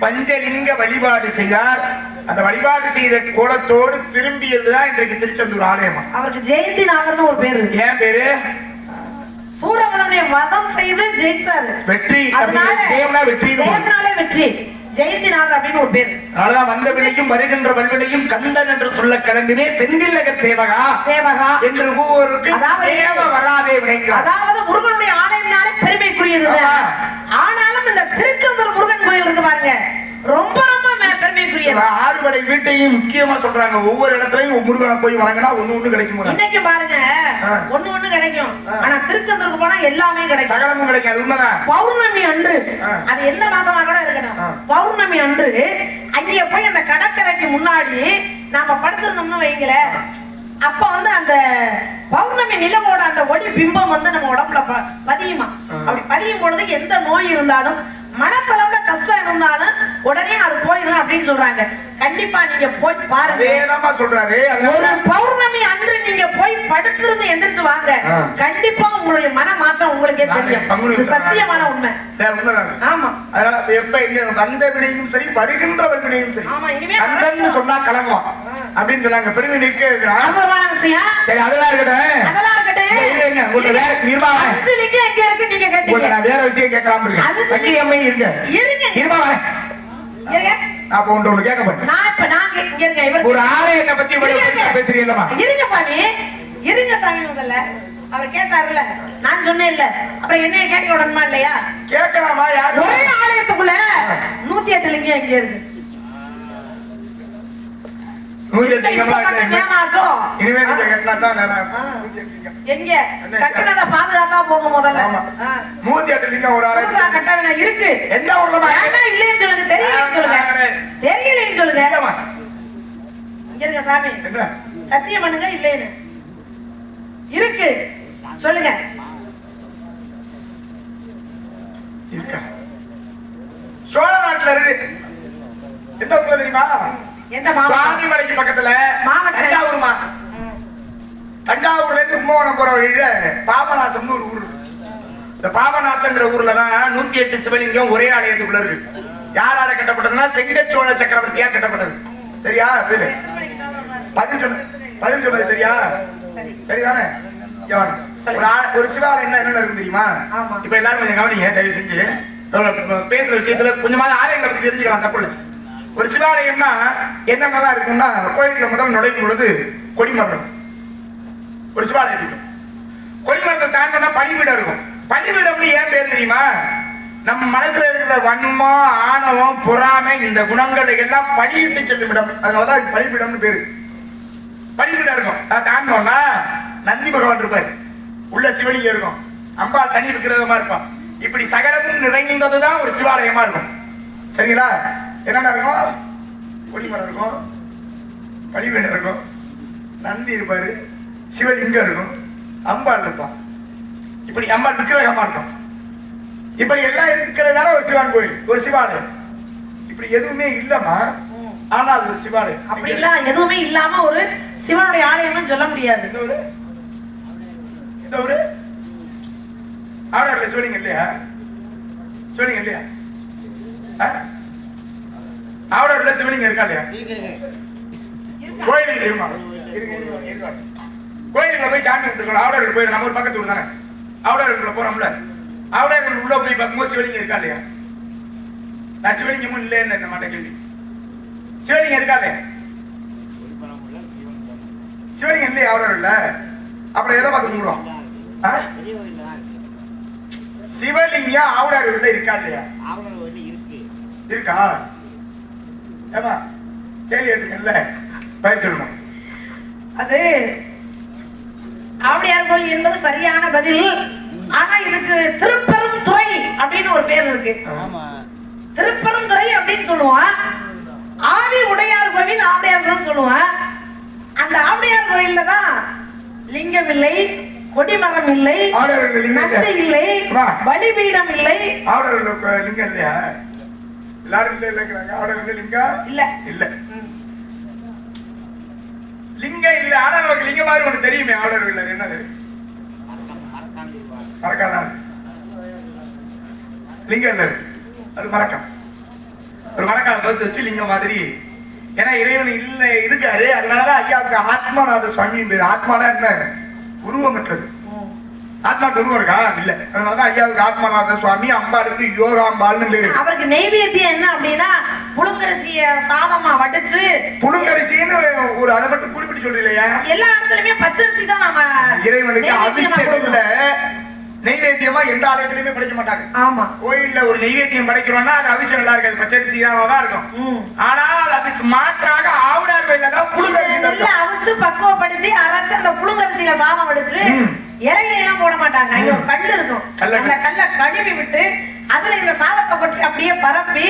பஞ்சலிங்க வழிபாடு செய்தார். அந்த வழிபாடு செய்த கோலத்தோடு திரும்பியதுதான் இன்றைக்கு திருச்செந்தூர் ஆலயமா. அவருக்கு ஜெயந்திநாதர்னு ஒரு பேரு. ஏன் பேரு? சூரபத்மனை வதம் செய்து ஜெயிச்சாரு. வெற்றி. ஜெயம்னா வெற்றி. ஜெயம்னாலே வெற்றி. ஜெயந்திநாதர் அப்படின்னு ஒரு பேர். அதனாலதான் வந்த வினையும் வருகின்ற வல்வினையும் கந்தன் என்று சொல்ல கலங்குமே செந்தில் நகர் சேவகா சேவகா என்று ஒவ்வொருக்கு தேவ வராதே வினைகள். அதாவது முருகனுடைய ஆலயம்னாலே பெருமைக்குரியது. ஆனாலும் இந்த திருச்செந்தூர் முருகன் கோயில் இருக்கு பாருங்க, ரொம்ப ரொம்ப பெருமைக்குரியது. ஆறுபடை வீட்டையும் முக்கியமா சொல்றாங்க. ஒவ்வொரு இடத்துலயும் முருகனை போய் வணங்கினா ஒண்ணு கிடைக்கும். இன்னைக்கு பாருங்க ஒண்ணு கிடைக்கும். ஆனா திருச்செந்தூருக்கு போனா எல்லாமே கிடைக்கும், சகலமும் கிடைக்கும். அது உண்மைதான். பௌர்ணமி அன்று, அது எந்த மாசமா கூட இருக்கணும், பௌர்ணமி அன்று அங்கே போய் அந்த கடற்கரைக்கு முன்னாடி நாம படுத்திருந்தோம்னு வைங்கள, அப்ப வந்து அந்த பௌர்ணமி நிலவோட அந்த ஒளி பிம்பம் வந்து நம்ம உடம்புல பதியுமா. அப்படி பதியும் பொழுது எந்த நோய் இருந்தாலும் மனசளவுல கஷ்டம் இருந்தாலும் உடனே அது போயிடும் அப்படின்னு சொல்றாங்க. கண்டிப்பா நீங்க போய் பாருங்க. அதேதாமா சொல்றாரு. ஒரு பௌர்ணமி அன்று நீங்க போய் படுத்திருந்து எந்திரிச்சு வாங்க, கண்டிப்பா உங்களுடைய மன மாற்றம் உங்களுக்கே தெரியும். இது சத்தியமான உண்மை. ஆமா. அதனால எப்ப இங்க வந்த வினையும் சரி வருகின்ற வல்வினையும் சரி, ஆமா, இனிமே கந்தன்னு சொன்னா கலங்குவான் அப்படின்னு சொன்னாங்க. பெருமை நிற்க விஷயம். சரி, அதெல்லாம் இருக்கட்டும், அதெல்லாம் இருக்கட்டும். உங்களுக்கு வேற நிர்வாகம் 5 லிங்கம் எங்க இருக்கு நீங்க கேட்டீங்க. நான் வேற விஷயம் கேட்கலாம் இருக்கேன். சக்கியம்மை இருங்க இருங்க நிர்வாகம் இருங்க. அப்ப ஒன்று கேட்க போறேன். நான் இப்ப நான் இங்க இருங்க. இவர் ஒரு ஆலயத்தை பத்தி பேசுறீங்களா? இருங்க சாமி, இருங்க சாமி. முதல்ல அவர் கேட்டாருல, நான் சொன்னேன் இல்ல, அப்புறம் என்ன கேட்க விடணுமா இல்லையா? கேட்கலாமா? யாரு? ஒரே ஆலயத்துக்குள்ள 108 லிங்கம் எங்க இருக்கு? 108 லிங்கம்லாம்
நேரம் ஆச்சோ
இனிமே நீங்க கட்டினா தான் நேரம் 108 லிங்கம்
எங்க கட்டினத பாதுகாத்தா போதும் முதல்ல
108 லிங்கம் ஒரு ஆளு
கட்ட வேணா இருக்கு
எந்த ஊர்லமா
ஏன்னா இல்லைன்னு சொல்லுங்க தெரியலன்னு சொல்லுங்க தெரியலன்னு சொல்லுங்க இங்க இருங்க சாமி
என்ன
சத்தியம் பண்ணுங்க இல்லைன்னு இருக்கு சொல்லுங்க
இருக்கா சோழ நாட்டுல இருக்கு எந்த ஊர்ல தெரியுமா
எந்த மாவட்டம்
சுவாமி மலைக்கு பக்கத்துல
மாவட்டம்
தஞ்சாவூர்மா தஞ்சாவூர்ல இருந்து கும்பகோணம் போற வழியில பாபநாசம்னு ஒரு ஊர் இருக்கு இந்த பாபநாசங்கிற ஊர்ல தான் 108 சிவலிங்கம் ஒரே ஆலயத்துக்குள்ள இருக்கு யாரால கட்டப்பட்டதுன்னா செங்கச்சோழ சக்கரவர்த்தியா கட்டப்பட்டது சரியா பதில் சொன்னது சரியா சரிதானே ஒரு சிவாலயம் என்னென்ன இருக்கு தெரியுமா இப்ப எல்லாரும் கொஞ்சம் கவனிங்க தயவு செஞ்சு பேசுற விஷயத்துல கொஞ்சமாவது ஆலயங்களை பத்தி தெரிஞ்சுக்கலாம் தப்பு இல்லை ஒரு சிவாலயம்னா என்னென்னலாம் இருக்குன்னா கோயிலுக்குள்ள முதல் நுழையும் பொழுது கொடிமரம் ஒரு சிவாலயத்துக்கு கொடிமரத்தை தாண்டினா பலிபீடம் இருக்கும் பலிபீடம்னு ஏன் பேர் தெரியுமா நம்ம மனசுல இருக்கிற வன்மம் ஆணவம் பொறாமை இந்த குணங்களை எல்லாம் பலியிட்டு செல்லும் இடம் அதனாலதான் பலிபீடம்னு பேரு பலிபீடம் இருக்கும் தாண்டோம்னா நந்தி பகவான் இருப்பார் உள்ள சிவலிங்கம் இருக்கும் அம்பாள் தனி விக்கிரகமா இருப்பான் இப்படி சகலமும் நிறைந்ததுதான் ஒரு சிவாலயமா இருக்கும் சரிங்களா என்னென்ன இருக்கும் கொடிமரம் இருக்கும் பலிபீடம் இருக்கும் நந்தி இருப்பாரு சிவலிங்கம் இருக்கும் அம்பாள் இருப்பான் இப்படி அம்பாள் விக்கிரகமா இருக்கும் இப்படி எல்லாம் இருக்கிறதால ஒரு சிவன் கோயில் ஒரு சிவாலயம் இப்படி எதுவுமே இல்லமா ஆனா அது ஒரு சிவாலயம்
அப்படி இல்ல எதுவுமே இல்லாம ஒரு சிவனுடைய ஆலயம்னு சொல்ல முடியாது
இந்த ஒரு ஆடர்ல சிவலிங்கம் இல்லையா சிவலிங்கம் இல்லையா ஆடர்ல சிவலிங்கம் இருக்கா இல்லையா கோயில் இருமா கோயிலுக்குள்ள போய் சாமி கும்பிட்டுருக்கோம் ஆவடர்கள் போய் நம்ம ஒரு பக்கத்து ஊர் தானே ஆவடர்களுக்குள்ள போறோம்ல ஆவடர்கள் உள்ள போய் பார்க்கும்போது சிவலிங்கம் இருக்கா இல்லையா நான் சிவலிங்கமும் இல்லைன்னு இந்த மாட்ட கேள்வி சிவலிங்கம் இருக்கா இல்லையா சிவலிங்கம் இல்லையா ஆவடர்கள்ல அப்புறம் எதை பார்த்து கும்பிடுவோம் சிவலிங்கம் ஆவடர்கள்ல இருக்கா இல்லையா இருக்கா ஏமா கேள்வி கேட்டுக்கல பயிர் சொல்லணும்
அது ஆவடியார் கோயில் என்பது சரியான பதில் ஆனா இதுக்கு திருப்பெரும் துறை அப்படின்னு ஒரு பேர் இருக்கு திருப்பெரும் துறை அப்படின்னு சொல்லுவான் ஆவி உடையார் கோவில் ஆவடியார் கோவில் சொல்லுவான் அந்த ஆவடியார் கோயில்ல தான் லிங்கம் இல்லை கொடிமரம் இல்லை நந்தி இல்லை பலிபீடம் இல்லை
ஆவடர்கள் லிங்கம் இல்லையா எல்லாரும் இல்ல இல்லங்கிறாங்க ஆவடர்கள் லிங்கம்
இல்ல
இல்ல லிங்கம் இல்ல ஆனா நமக்கு லிங்கம் மாதிரி ஒண்ணு தெரியுமே ஆர்டர் இல்ல என்னது மரக்காதான் லிங்கம் இல்ல அது மரக்கம் ஒரு மரக்கால பார்த்து வச்சு லிங்கம் மாதிரி ஏன்னா இறைவன் இல்ல இருக்காரு அதனாலதான் ஐயாவுக்கு ஆத்மாநாத சுவாமியின் பேரு ஆத்மானா என்ன உருவமற்றது ஆத்மாக்கு உருவம் இருக்கா இல்ல அதனாலதான் ஐயாவுக்கு ஆத்மாநாத சுவாமி அம்பாளுக்கு யோகாம்பாள்னு பேரு
அவருக்கு நெய்வேத்தியம் என்ன அப்படின்னா புழுங்கரிசிய சாதமா வடிச்சு
புழுங்கரிசின்னு ஒரு அதை மட்டும் குறிப்பிட்டு சொல்றீங்களா எல்லா
இடத்துலயுமே பச்சரிசி தான் நம்ம
இறைவனுக்கு அவிச்சல்ல நெய்வேத்தியமா எந்த ஆலயத்திலயுமே படைக்க மாட்டாங்க ஆமா கோயில்ல ஒரு நெய்வேத்தியம் படைக்கிறோம்னா அது அவிச்சல் நல்லா இருக்காது பச்சரிசி தான் இருக்கும் ஆனால் அதுக்கு மாற்றாக ஆவுடார் கோயில்ல தான் புழுங்கரிசி
நல்லா அவிச்சு பக்குவப்படுத்தி அரைச்சு அந்த புழுங்கரிசியில சாதம் வடிச்சு இலையில எல்லாம் போட மாட்டாங்க அங்க ஒரு கல் இருக்கும் அந்த கல்லை கழுவி விட்டு அதுல இந்த சாதத்தை பற்றி அப்படியே பரப்பி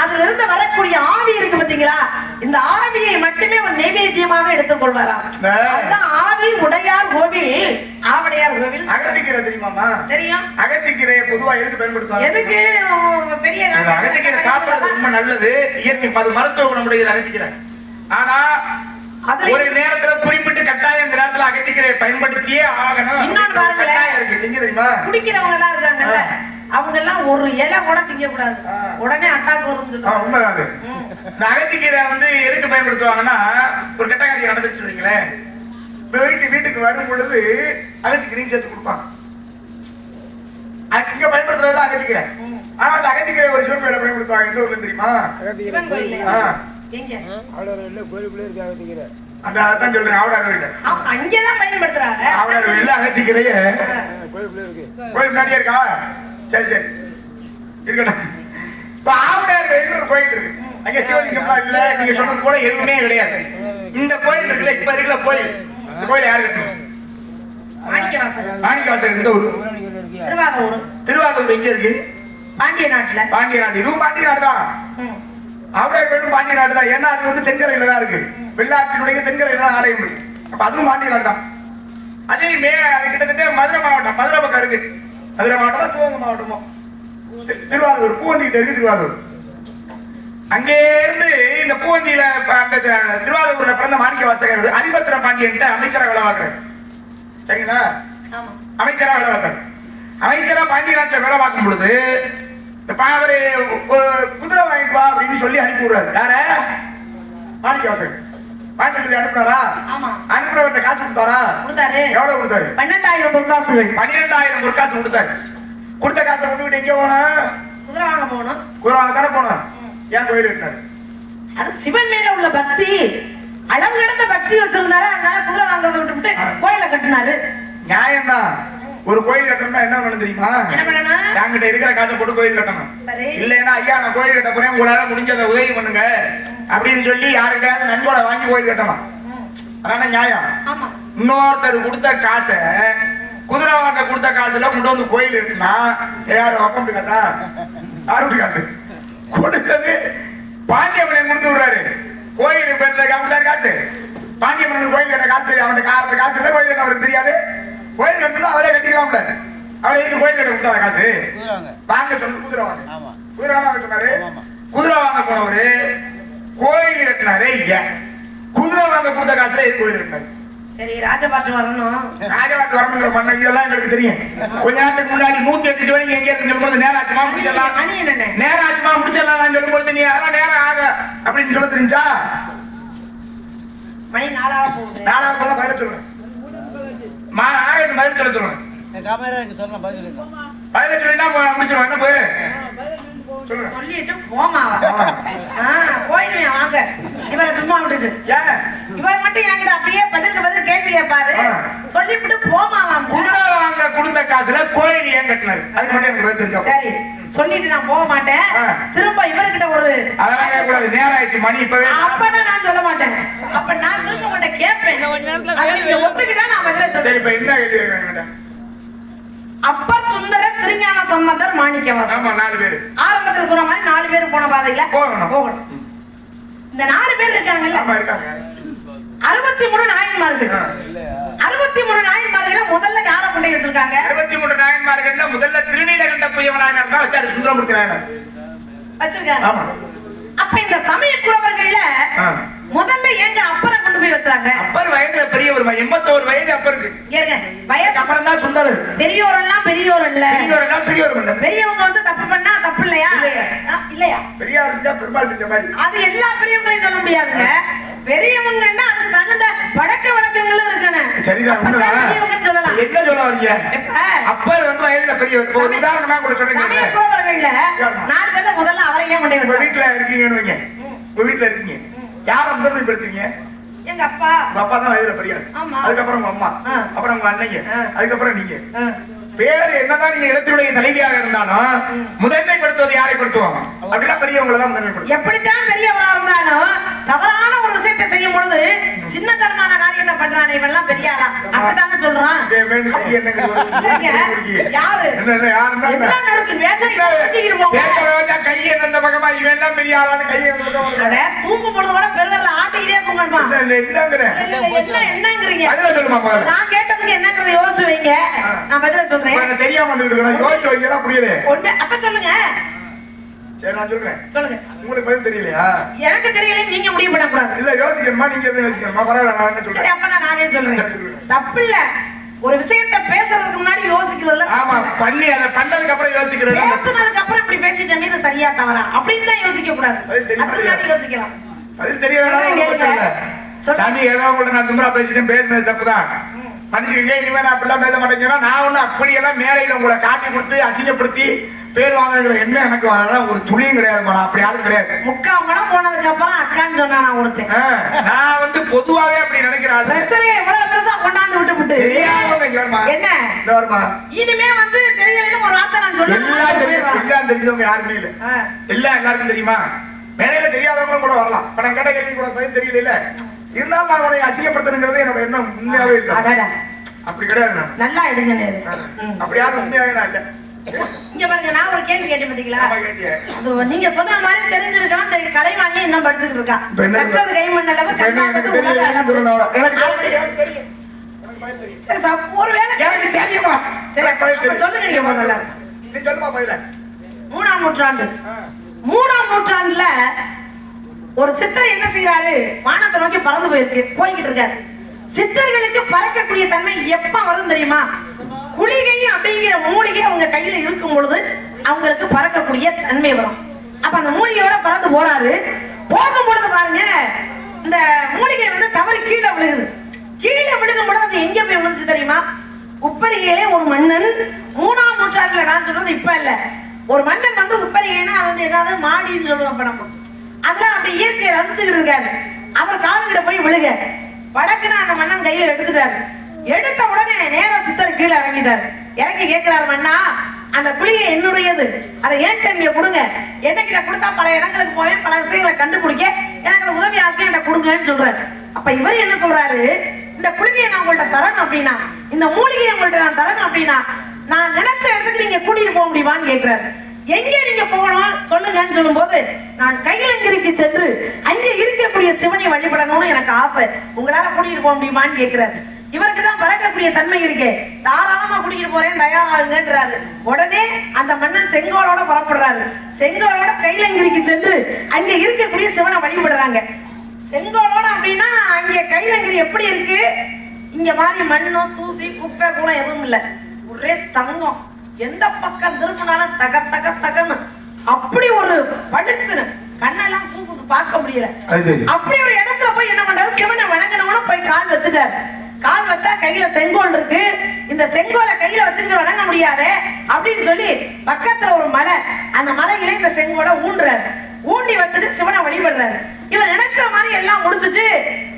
அதுல இருந்து வரக்கூடிய ஆவி இருக்கு பாத்தீங்களா இந்த ஆவியை மட்டுமே ஒரு நைவேத்தியமாக எடுத்துக்கொள்வாராம் அதுதான் ஆவி உடையார் கோவில் ஆவடையார் கோவில்
அகத்திக்கீரை தெரியுமாமா தெரியும் அகத்திக்கீரையை பொதுவா எதுக்கு பயன்படுத்துவாங்க
எதுக்கு பெரிய
அகத்திக்கீரை சாப்பிடுறது ரொம்ப நல்லது இயற்கை அது மருத்துவ குணமுடையது அகத்திக்கீரை ஆனா ஒரு நேரத்துல குறிப்பிட்டு கட்டாயம் இந்த நேரத்துல அகத்திக்கீரையை பயன்படுத்தியே ஆகணும்
இன்னொன்னு பாருங்களேன்
இருக்கு எங்க தெரியுமா
குடிக்கிறவங்க எல்லாம் இருக்காங்கல்ல அவங்க எல்லாம் ஒரு இலை கூட திங்க கூடாது உடனே அட்டாக் வரும்னு சொல்லுவாங்க
உண்மைதான் இந்த அகத்திக்கீரை வந்து எதுக்கு பயன்படுத்துவாங்கன்னா ஒரு கெட்டகாரியம் நடந்துச்சு வைங்களேன் வீட்டுக்கு வரும் பொழுது அகத்திக்கீரையும் சேர்த்து கொடுப்பாங்க இங்க பயன்படுத்துறது அகத்திக்கீரை ஆனா அந்த அகத்திக்கீரை ஒரு சிவன் கோயில பயன்படுத்துவாங்க எந்த ஊர்ல தெரியுமா
சிவன் கோயில் எங்க
ஆவடார்ல கோயிலுக்குள்ள இருக்கு அகத்திக்கீரை
அந்த அதான் சொல்றேன் ஆவடார்ல
அங்கதான் பயன்படுத்துறாங்க
ஆவடார்ல அகத்திக்கீரைய
கோயிலுக்குள்ள இருக்கு
கோயில் முன்னாடியே இருக்கா சரி சரி இருக்கணும் இப்ப ஆவடார் கோயில் ஒரு கோயில் இருக்கு அங்க சிவலிங்கம்லாம் இல்ல நீங்க சொன்னது போல எதுவுமே கிடையாது இந்த கோயில் இருக்குல்ல, இப்ப இருக்கிற கோயில், இந்த கோயில் யாரு கட்டணும்?
மாணிக்கவாசகர்.
மாணிக்கவாசகர் இந்த ஊரு
திருவாரூர்.
திருவாரூர் எங்க இருக்கு?
பாண்டிய நாட்டுல.
பாண்டிய நாடு. இதுவும் பாண்டிய நாடு தான். அவருடைய பெண்ணும் பாண்டிய நாடு தான். ஏன்னா அது வந்து தென்கரையில தான் இருக்கு. வெள்ளாற்றினுடைய தென்கரையில தான் ஆலயம் இருக்கு. அப்ப அதுவும் பாண்டிய நாடு தான். அதே அது கிட்டத்தட்ட மதுரை மாவட்டம், மதுரை பக்கம் இருக்கு. மதுரை மாவட்டமா சிவகங்கை மாவட்டமோ? திருவாரூர், பூவந்திக்கிட்ட இருக்கு திருவாரூர். அங்கே இருந்து இந்த பூவந்தியில அந்த திருவாரூர்ல பிறந்த மாணிக்கவாசகர் அரிபத்திர பாண்டியன் அமைச்சரா வேலை பார்க்கிறார். சரிங்களா? அமைச்சரா வேலை பார்த்தார். அமைச்சரா பாண்டிய நாட்டுல வேலை பார்க்கும் பொழுது அவரு குதிரை வாங்கிட்டு வா அப்படின்னு சொல்லி அனுப்பி விடுறாரு. யார? மாணிக்கவாசகர். பாண்டியத்துல அனுப்புனாரா? அனுப்புறவர்கிட்ட காசு கொடுத்தாரா? எவ்வளவு கொடுத்தாரு?
12,000 பொற்காசுகள்.
12,000 பொற்காசு கொடுத்தாரு. கொடுத்த காசை கொண்டு எங்க போனோம்?
குதிரை வாங்க போனோம்.
குதிரை வாங்க தானே போனோம். ஏன் கோயில் கட்டினாரு?
அது சிவன் மேல உள்ள பக்தி, அளவு கடந்த பக்தி வச்சிருந்தாரு. அதனால குதிரை வாங்குறத விட்டுவிட்டு கோயில கட்டினாரு.
நியாயம் தான். ஒரு கோயில் கட்டணும்னா என்ன பண்ணணும் தெரியுமா? என்கிட்ட இருக்கிற காசை போட்டு கோயில் கட்டணும். இல்லைன்னா ஐயா நான் கோயில் கட்ட போறேன், உங்களால முடிஞ்சதை உதவி பண்ணுங்க அப்படின்னு சொல்லி யாருக்கிட்டையாவது நன்கொடை வாங்கி கோயில் கட்டணும். அதான நியாயம். இன்னொருத்தர் கொடுத்த காசை, குதிரை வாங்க கொடுத்த காசுல கொண்டு வந்து கோயில் இருக்குன்னா யாரு அக்கௌண்ட் காசா? யாருடைய காசு? கொடுத்தது பாண்டியம்மன் கொடுத்து விடுறாரு. கோயிலுக்கு பெற்ற காசு பாண்டியம்மன் கோயில் கட்ட காசு தெரியும். அவன் காசு இல்லை, கோயில் கட்ட அவருக்கு தெரியாது. கோயில் கட்டணும் அவரே கட்டிக்கலாம்ல. அவரை எதுக்கு கோயில் கட்ட கொடுத்தாரு காசு? வாங்க சொன்னது குதிரை வாங்க. குதிரை வாங்க சொன்னாரு. குதிரை வாங்க போனவரு கோயில் கட்டினாரு. குதிரை வாங்க கொடுத்த காசுல எது கோயில் கட்டினாரு?
சரி, ராஜபாட்டு வரணும்.
ராஜபாட்டு வரணுங்கிற பண்ண இதெல்லாம் எங்களுக்கு தெரியும். கொஞ்ச நேரத்துக்கு முன்னாடி 108 சிவலிங்கம் எங்க இருக்குன்னு சொல்லும்போது நேரம் ஆச்சுமா முடிச்சிடலாம், நேரம் ஆச்சுமா முடிச்சிடலாம் சொல்லும்போது நீ அதெல்லாம் நேரம் ஆக அப்படின்னு சொல்ல தெரிஞ்சா?
மணி 4 போகுது.
4 போல பதில் சொல்லுங்க. ஆயிரம் பதில் சொல்ல சொல்லுங்க. பதில் சொல்லினா முடிச்சிருவோம். என்ன போய்
சொல்லிட்டு போமாவா? போயிருவேன் வாங்க. இவரை சும்மா விட்டுட்டு இவர் மட்டும் என்கிட்ட அப்படியே பதிலுக்கு பதில் கேள்வி கேட்பாரு. சொல்லிவிட்டு போமாவா?
குதிரை வாங்க கொடுத்த காசுல கோயில் ஏன் கட்டினாரு? அது மட்டும் எனக்கு பதில் தெரிஞ்சா?
சரி, சொல்லிட்டு நான் போக மாட்டேன். திரும்ப இவர்கிட்ட ஒரு
அதெல்லாம் கேட்கக்கூடாது. நேரம் ஆயிடுச்சு, மணி இப்பவே.
அப்பதான் நான் சொல்ல மாட்டேன். அப்ப நான் திரும்ப உங்கள்கிட்ட கேட்பேன். ஒத்துக்கிட்டா நான் பதில சொல்றேன்.
சரி, இப்ப என்ன கேள்வி கேட்க?
அப்பர் சுந்தர திருஞான சம்பந்தர் மாணிக்கவாசகர்.
ஆமா, 4 பேர்.
ஆரம்பத்துல சொன்ன மாதிரி 4 பேர் போன பாதையில போகணும். இந்த 4 பேர் இருக்காங்கல்ல, 63 நாயன்மார்கள். 63 நாயன்மார்கள முதல்ல யார கொண்டு வச்சிருக்காங்க? 63 நாயன்மார்கள்ல முதல்ல திருநீலகண்ட புயவ நாயனார் தான் வச்சாரு. சுந்தரமூர்த்தி நாயனார் வச்சிருக்காங்க. ஆமா. அப்ப இந்த சமய குறவர்கள்ல முதல்ல எங்க அப்பரை கொண்டு போய் வச்சாங்க? அப்பர் வயதுல பெரியவர், 81 வயது அப்பருக்கு. ஏங்க வயசு அப்புறம் தான் சுந்தரர். பெரியோர் எல்லாம் பெரியோர் இல்ல, பெரியோர் எல்லாம் பெரியோர் இல்ல. பெரியவங்க வந்து தப்பு பண்ணா தப்பு இல்லையா? இல்லையா? பெரியார் செஞ்சா பெருமாள் செஞ்ச மாதிரி. அது எல்லா பெரியவங்களையும் சொல்ல முடியாதுங்க. பெரியவங்கன்னா அதுக்கு தகுந்த பழக்க வழக்கங்களும் இருக்கணும். சரிதான், பெரியவங்க சொல்லலாம். என்ன சொல்ல வரீங்க? அப்பர் வந்து வயதுல பெரியவர். ஒரு உதாரணமா கூட சொல்றீங்க. சமய குறவர்கள்ல 4 பேர்ல முதல்ல அவரை ஏன் கொண்டு வச்சாங்க? வீட்ல இருக்கீங்கன்னு வைங்க. உங்க வீட்ல இருக்கீங்க, யாரை முதன்மைப்படுத்துவீங்க? எங்க அப்பா. உங்க அப்பா தான் வயதுல பெரியார். அதுக்கப்புறம் உங்க அம்மா, அப்புறம் உங்க அண்ணங்க, அதுக்கப்புறம் நீங்க. பேர் என்னதான் நீங்க இடத்தினுடைய தலைவியாக இருந்தாலும் முதன்மைப்படுத்துவது யாரை படுத்துவாங்க? அப்படின்னா பெரியவங்களை தான் முதன்மைப்படுத்தும். எப்படித்தான் பெரியவரா இருந்தாலும் தவறான ஒரு விஷயத்தை செய்யும் பொழுது சின்னத்தனமான காரியத்தை பண்றானே இவெல்லாம் பெரியாரா அப்படித்தானே சொல்றான். யாரு என்ன யாருன்னா கையை அந்த பக்கமா இவெல்லாம் பெரியாரான்னு கையை தூங்கும் பொழுது கூட பெருவரில் ஆட்டிக்கிட்டே தூங்கணுமா? என்னங்கிறீங்க? நான் கேட்டதுக்கு என்னங்கிறத யோசிச்சு வைங்க, நான் பதில சொல்றேன். தெரியாம யோசிச்சு வைக்கலாம். புரியல ஒண்ணு அப்ப சொல்லுங்க. சரி, நான் சொல்றேன். சொல்லுங்க. உங்களுக்கு பதில் தெரியலையா? எனக்கு தெரியல, நீங்க முடிவு பண்ண கூடாது. இல்ல யோசிக்கணுமா? நீங்க யோசிக்கணுமா? பரவாயில்ல, நான் என்ன சொல்றேன். சரி, அப்ப நானே சொல்றேன். தப்பு இல்ல. ஒரு விஷயத்தை பேசுறதுக்கு முன்னாடி யோசிக்கிறதுல. ஆமா, பண்ணி அதை பண்ணதுக்கு அப்புறம் யோசிக்கிறது. பேசுனதுக்கு அப்புறம் இப்படி பேசிட்டேன், இது சரியா தவறா அப்படின்னு தான் யோசிக்க கூடாது. அப்படிதான் யோசிக்கலாம். அது தெரியல. சாமி ஏதோ கூட நான் திமிரா பேசிட்டேன், பேசுனது தப்புதான், மன்னிச்சுக்கங்க. இனிமே நான் அப்படிலாம் பேச மாட்டேங்கன்னா நான் ஒண்ணு அப்படியெல்லாம் மேடையில உங்களை காட்டி கொடுத்து அசிங்கப்படுத்தி பேர் வாங்குற என்ன எனக்கு ஒரு துளியும் கிடையாதுமா. நான் அப்படி யாரும் கிடையாது. 3/4 மணி போனதுக்கு அப்புறம் அக்கான்னு சொன்னா நான் ஒருத்தன். நான் வந்து பொதுவாவே அப்படி நினைக்கிறாள். பிரச்சனை எவ்வளவு பெருசா கொண்டாந்து விட்டு என்ன இந்த வருமா இனிமே வந்து தெரியலன்னு ஒரு வார்த்தை நான் சொல்றேன். எல்லாம் தெரிஞ்சவங்க யாருமே இல்ல. எல்லாம் எல்லாருக்கும் தெரியுமா? மேடையில தெரியாதவங்களும் கூட வரலாம். இப்ப நான் கேட்ட கேள்வி கூட பதில் தெரியல.
இருந்தாலும் நான் உன்னை அசிங்கப்படுத்தணுங்கிறது என்னோட எண்ணம் உண்மையாவே இல்லை.
அடடா,
அப்படி கிடையாது. நான்
நல்லா எடுங்க நேரு.
அப்படியாவது உண்மையாவே நான் இல்ல.
இங்க பாருங்க, நான் ஒரு கேள்வி கேட்டேன் பாத்தீங்களா?
ஆமா, கேட்டியே.
அது நீங்க சொன்ன மாதிரி தெரிஞ்சிருக்கலாம். இந்த கலைவாணி இன்னும் படிச்சுட்டு இருக்கா. கற்றது கைமண் அளவு
எனக்கு தெரியும். எனக்கு தெரியும். எனக்கு தெரியும். எனக்கு தெரியும்.
சரி, ஒருவேளை
எனக்கு தெரியுமா?
சரி, அப்ப சொல்லுங்க நீங்க முதல்ல.
நீ சொல்லுமா பையல.
3ஆம் நூற்றாண்டு 3ஆம் நூற்றாண்டுல ஒரு சித்தர் என்ன செய்யறாரு? வானத்தை நோக்கி பறந்து போய்கிட்டு இருக்காரு. சித்தர்களுக்கு பறக்கக்கூடிய தன்மை எப்ப வரும் தெரியுமா? குளிகை அப்படிங்கிற மூலிகை அவங்க கையில இருக்கும் பொழுது அவங்களுக்கு பறக்கக்கூடிய தன்மை வரும். அப்ப அந்த மூலிகையோட பறந்து போறாரு. போகும் பொழுது பாருங்க, இந்த மூலிகை வந்து தவறி கீழே விழுகுது. கீழே விழுகும் பொழுது அது எங்க போய் விழுந்துச்சு தெரியுமா? உப்பரிகையிலே ஒரு மன்னன் 3ஆம் நூற்றாண்டுல, நான் சொல்றது இப்ப இல்ல, ஒரு மன்னன் வந்து உப்பரிகைன்னா அது வந்து என்னது மாடின்னு சொல்லுவோம். நம்ம அதுல அப்படி இயற்கையை ரசிச்சுக்கிட்டு இருக்காரு. அவர் கால்கிட்ட போய் விழுக வடக்குன்னு அந்த மன்னன் கையில எடுத்துட்டாரு. எடுத்த உடனே நேர சித்தர் கீழே இறங்கிட்டாரு. இறங்கி கேட்கிறாரு, மன்னா அந்த குளிகை என்னுடையது, அதை ஏன்ட்ட நீங்க கொடுங்க. என்னகிட்ட கொடுத்தா பல இடங்களுக்கு போய் பல விஷயங்களை கண்டுபிடிக்க எனக்கு உதவியா இருக்கு, என்கிட்ட கொடுங்கன்னு சொல்றாரு. அப்ப இவர் என்ன சொல்றாரு? இந்த குளிகையை நான் உங்கள்கிட்ட தரணும் அப்படின்னா, இந்த மூலிகையை உங்கள்கிட்ட நான் தரணும் அப்படின்னா, நான் நினைச்ச இடத்துக்கு நீங்க கூட்டிட்டு போக முடியுமான்னு கேட்கிறாரு. எங்க நீங்க போகணும் சொல்லுங்கன்னு சொல்லும் போது, நான் கைலங்கிரிக்கு சென்று அங்க இருக்கக்கூடிய சிவனை வழிபடணும்னு எனக்கு ஆசை, உங்களால கூட்டிட்டு போக முடியுமான்னு கேட்கிறாரு. இவருக்கு தான் பறக்கக்கூடிய தன்மை இருக்கே, தாராளமா கூட்டிட்டு போறேன், தயாராகுங்கன்றாரு. உடனே அந்த மன்னன் செங்கோலோட புறப்படுறாரு. செங்கோலோட கைலங்கிரிக்கு சென்று அங்க இருக்கக்கூடிய சிவனை வழிபடுறாங்க. செங்கோலோட அப்படின்னா அங்க கைலங்கிரி எப்படி இருக்கு? இங்க மாதிரி மண்ணும் தூசி குப்பை கூட எதுவும் இல்ல, ஒரே தங்கம். எந்த பக்கம் திரும்பினாலும் தக தக தகன்னு அப்படி ஒரு பளிச்சுன்னு கண்ணெல்லாம் பூசுது, பார்க்க முடியல. அப்படி ஒரு இடத்துல போய் என்ன பண்றாரு? சிவனை வணங்கணும்னு போய் கால் வச்சுட்டாரு. கால் வச்சா கையில செங்கோல் இருக்கு, இந்த செங்கோலை கையில வச்சுட்டு வணங்க முடியாது அப்படின்னு சொல்லி பக்கத்துல ஒரு மலை, அந்த மலையில இந்த செங்கோலை ஊன்றாரு. ஊண்டி வச்சுட்டு சிவனை வழிபடுறாரு. இவர் நினைச்ச மாதிரி எல்லாம் முடிச்சுட்டு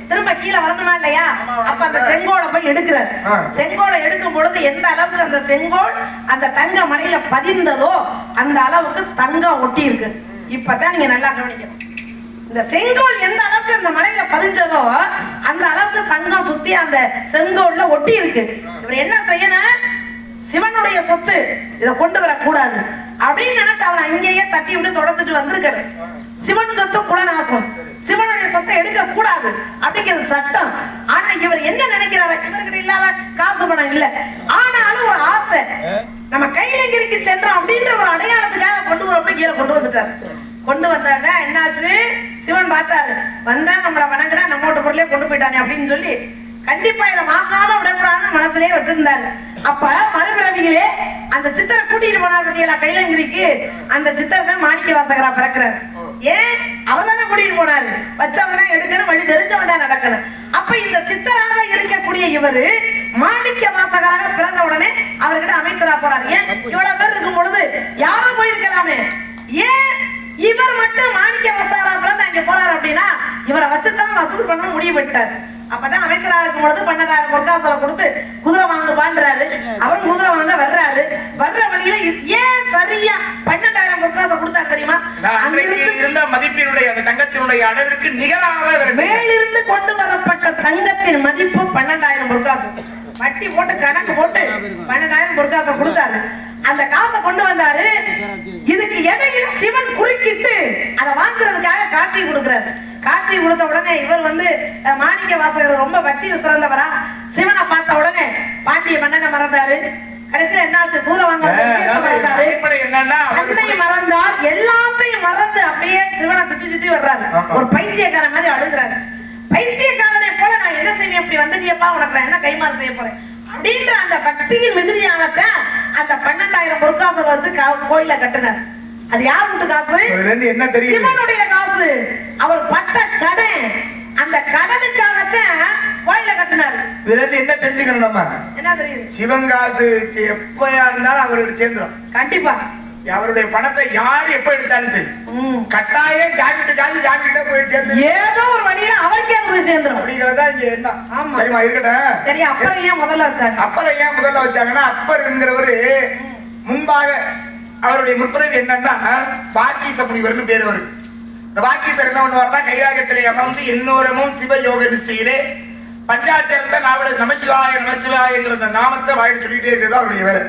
திரும்ப கீழே வரணுமா இல்லையா? அப்ப அந்த செங்கோலை போய் எடுக்கிறார். செங்கோலை எடுக்கும் பொழுது எந்த அளவுக்கு அந்த செங்கோல் அந்த தங்க மலையில பதிந்ததோ அந்த அளவுக்கு தங்கம் ஒட்டி இருக்கு. இப்பதான் நீங்க நல்லா கவனிக்கணும். இந்த செங்கோல் எந்த அளவுக்கு அந்த மலையில பதிஞ்சதோ அந்த அளவுக்கு தங்கம் சுத்தி அந்த செங்கோல்ல ஒட்டி இருக்கு. இவர் என்ன செய்யணும்? சிவனுடைய சொத்து, இதை கொண்டு வரக்கூடாது அப்படின்னு நினைச்சு அவன் அங்கேயே தட்டி விட்டு தொடச்சிட்டு வந்திருக்காரு. சிவன் சொத்து குலநாசம், சிவனுடைய சொத்தை எடுக்க கூடாது அப்படிங்கிறது சட்டம். ஆனா இவர் என்ன நினைக்கிறாரு? இவர்கிட்ட இல்லாத காசு பணம் இல்ல, ஆனாலும் ஒரு ஆசை, நம்ம கைலங்கிரிக்கு சென்றோம் அப்படின்ற ஒரு அடையாளத்துக்காக கொண்டு வரோம்னு கீழே கொண்டு வந்துட்டாரு. கொண்டு வந்தாங்க. என்னாச்சு? சிவன் பார்த்தாரு, வந்தா நம்மள வணங்குறா, நம்மோட பொருளே கொண்டு போயிட்டானே அப்படின்னு சொல்லி கண்டிப்பா இதை வாங்காம விடக்கூடாதுன்னு மனசுலயே வச்சிருந்தாரு. அப்ப மறுபிறவிகளே அந்த சித்தரை கூட்டிட்டு போனார் பத்தியா கைலங்கிரிக்கு, அந்த சித்தர் தான் மாணிக்க வாசகரா பிறக்கிறார். ஏன்? அவர் தானே கூட்டிட்டு போனாரு. வச்சவன் தான் எடுக்கணும், வழி தெரிஞ்சவன் தான் நடக்கணும். அப்ப இந்த சித்தராக இருக்கக்கூடிய இவரு மாணிக்க வாசகராக பிறந்த உடனே அவர்கிட்ட அமைச்சரா போறாரு. ஏன்? இவ்வளவு பேர் இருக்கும் பொழுது யாரும் போயிருக்கலாமே, ஏன் இவர் மட்டும் மாணிக்க வாசகரா பிறந்து அங்க போறாரு அப்படின்னா இவரை வச்சுதான் வசூல் பண்ண முடிவு பண்ணிட்டாரு. அப்பதான் அமைச்சரா இருக்கும் பொழுது 12,000 பொற்காசலை கொடுத்து குதிரை வாங்க பாண்டுறாரு. அவரும் குதிரை வாங்க வர்றாரு. வர்ற வழியில ஏன் சரியா 12,000 பொற்காசை கொடுத்தாரு தெரியுமா?
இருந்த மதிப்பினுடைய அந்த தங்கத்தினுடைய அளவிற்கு நிகராக
மேலிருந்து கொண்டு வரப்பட்ட தங்கத்தின் மதிப்பு 12,000 பொற்காசு. வட்டி போட்டு கணக்கு போட்டு 12,000 பொற்காசை கொடுத்தாரு. அந்த காசை கொண்டு வந்தாரு. இதுக்கு இடையில சிவன் குறுக்கிட்டு அதை வாங்குறதுக்காக காட்சி கொடுக்கிறாரு. காட்சி கொடுத்த உடனே இவர் வந்து மாணிக்க வாசகர் ரொம்ப பக்தி சிறந்தவரா, சிவனை பார்த்த உடனே பாண்டிய மன்னனை மறந்தாரு. கடைசியில என்னாச்சு? தூர வாங்க மறந்தார், எல்லாத்தையும் மறந்து அப்படியே சிவனை சுத்தி சுத்தி வர்றாரு. ஒரு பைத்தியக்கார மாதிரி அழுகிறாரு. பைத்தியக்காரனை போல நான் என்ன செய்வேன், இப்படி வந்துட்டியப்பா, உனக்கு நான் என்ன கைமாறு செய்ய போறேன் அப்படின்ற அந்த பக்தியின் மிகுதியாகத்தான் அந்த 12,000 பொற்காசல் வச்சு கோயில கட்டினார். அது யார் வீட்டு காசு?
என்ன தெரியும்?
சிவனுடைய காசு. அவர் பட்ட கடன், அந்த கடனுக்காகத்தான் கோயில கட்டினார்.
இதுல இருந்து என்ன தெரிஞ்சுக்கணும்? நம்ம
என்ன தெரியுது?
சிவன் காசு எப்பயா இருந்தாலும் அவருக்கு சேர்ந்துடும்.
கண்டிப்பா
அவருடைய பணத்தை யாரு எப்ப எடுத்தாலும் சரி, கட்டாயம் சாமிட்டு காசு சாமிகிட்ட போய் சேர்ந்து
ஏதோ ஒரு வழியில அவருக்கே அது போய் சேர்ந்துடும்
அப்படிங்கறதா இங்க என்ன. சரிமா இருக்கட்டும்.
சரி, அப்புறம் ஏன் முதல்ல வச்சாங்க?
அப்புறம் ஏன் முதல்ல வச்சாங்கன்னா, அப்பர் என்கிறவரு முன்பாக அவருடைய முற்பிறவி என்னன்னா பாக்கீச முனிவர்னு பேரு. அவரு இந்த வாக்கீசர் என்ன பண்ணுவார்னா கைலாயத்திலே அமர்ந்து இன்னொருமும் சிவயோக நிஷ்டையிலே பஞ்சாட்சரத்தை நாவல் நமசிவாய நமசிவாயங்கிற அந்த நாமத்தை வாயிட்டு சொல்லிட்டே இருக்கிறது அவருடைய வேலை.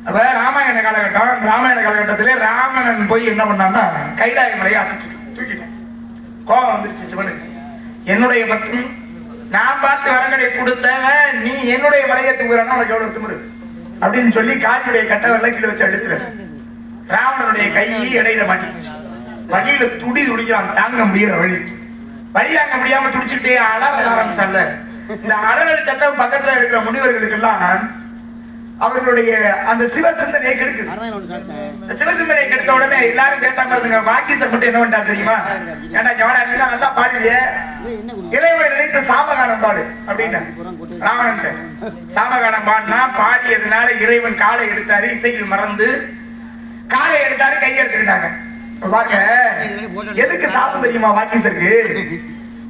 அப்ப ராமாயண காலகட்டத்திலே ராவணன் போய் என்ன பண்ணான்னா கைலாய மலையை அசைச்சிட்டு தூக்கிட்டேன். கோபம் வந்துருச்சு சிவனுக்கு. என்னுடைய பக்தன் நான் பார்த்து வரங்களை கொடுத்தவன் நீ என்னுடைய மலையை தூக்குறான்னா உனக்கு எவ்வளவு திமிரு அப்படின்னு சொல்லி காலினுடைய கட்டவெல்லாம் கீழே வச்சு அழுத்துற. ராவணனுடைய கை இடையில மாட்டிடுச்சு. வழியில துடிக்கிறான், தாங்க முடியல. வழி தாங்க முடியாம துடிச்சுக்கிட்டே அலற ஆரம்பிச்சால. இந்த அலறல் சத்தம் பக்கத்துல இருக்கிற முனிவர்களுக்கு எல்லாம் அவர்களுடைய அந்த சிவசிந்தனையை கெடுக்குது. சிவசிந்தனையை கெடுத்த உடனே எல்லாரும் பேசாம இருந்துங்க. வாக்கீசர் மட்டும் என்ன பண்ணா தெரியுமா? ஏன்னா ஜவானா நல்லா பாடுவிய இறைவனை நினைத்த சாமகானம் பாடு அப்படின்னு ராவணன் சாமகானம் பாடினா பாடியதுனால இறைவன் காலை எடுத்தாரு. இசையில் மறந்து காலை எடுத்தாரு, கை எடுத்துக்கிட்டாங்க. பாருங்க எதுக்கு சாபம் தெரியுமா வாக்கீசருக்கு?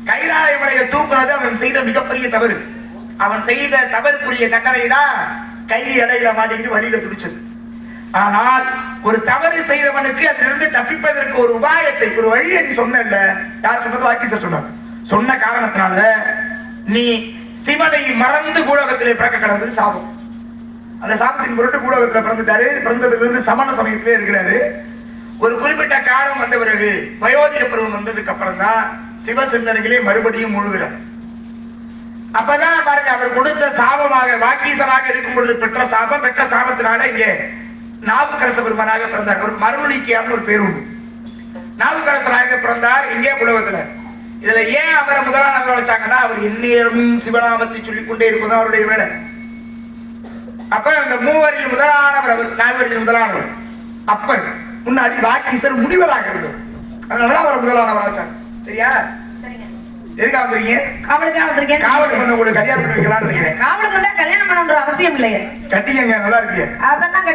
கைலாய மலையை தூக்குனது அவன் செய்த மிகப்பெரிய தவறு. அவன் செய்த தவறுக்குரிய தண்டனை தான் கை இடையில மாட்டிக்கிட்டு வழியில துடிச்சது. ஆனால் ஒரு தவறு செய்தவனுக்கு அதிலிருந்து தப்பிப்பதற்கு ஒரு உபாயத்தை, ஒரு வழியை நீ சொன்ன. யார் சொன்னது? வாக்கீசர் சொன்னார். சொன்ன காரணத்தினால நீ சிவனை மறந்து பூலோகத்திலே பிறக்க கடவுள் சாபம். அந்த சாபத்தின் பொருட்டு பூலோகத்துல பிறந்துட்டாரு. பிறந்ததுல இருந்து சமண சமயத்திலே இருக்கிறாரு. ஒரு குறிப்பிட்ட காலம் வந்த பிறகு வயோதிக பருவம் வந்ததுக்கு அப்புறம் தான் சிவசிந்தனைகளே மறுபடியும் முழுகிறார். அப்பதான் பாருங்க அவர் கொடுத்த சாபமாக வாக்கீசராக இருக்கும் பொழுது பெற்ற சாபம், பெற்ற சாபத்தினால இங்க நாவுக்கரச பெருமானாக பிறந்தார். அவருக்கு மறுநீக்கியார்னு ஒரு பேர் உண்டு. நாவுக்கரசராக பிறந்தார் இங்கே புலகத்துல. இதுல ஏன் அவரை முதலானவரை வச்சாங்கன்னா அவர் எந்நேரமும் சிவநாமத்தை சொல்லிக் கொண்டே இருப்பது அவருடைய வேலை. அப்ப அந்த மூவரில் முதலானவர் அவர், நால்வரில் முதலானவர். அப்ப முன்னாடி வாக்கீசர் முனிவராக இருந்தவர். அதனால அவரை முதலானவராக வச்சாங்க. சரியா? எதுக்காக வந்திருக்கீங்க?
காவலுக்காக வந்திருக்கேன்.
காவலுக்கு பண்ண உங்களுக்கு கல்யாணம் பண்ணி வைக்கலாம்னு நினைக்கிறேன்.
காவலுக்கு வந்தா கல்யாணம் பண்ணணும்ன்ற அவசியம் இல்லையே.
கட்டிக்கங்க, நல்லா இருக்கீங்க.
அதான்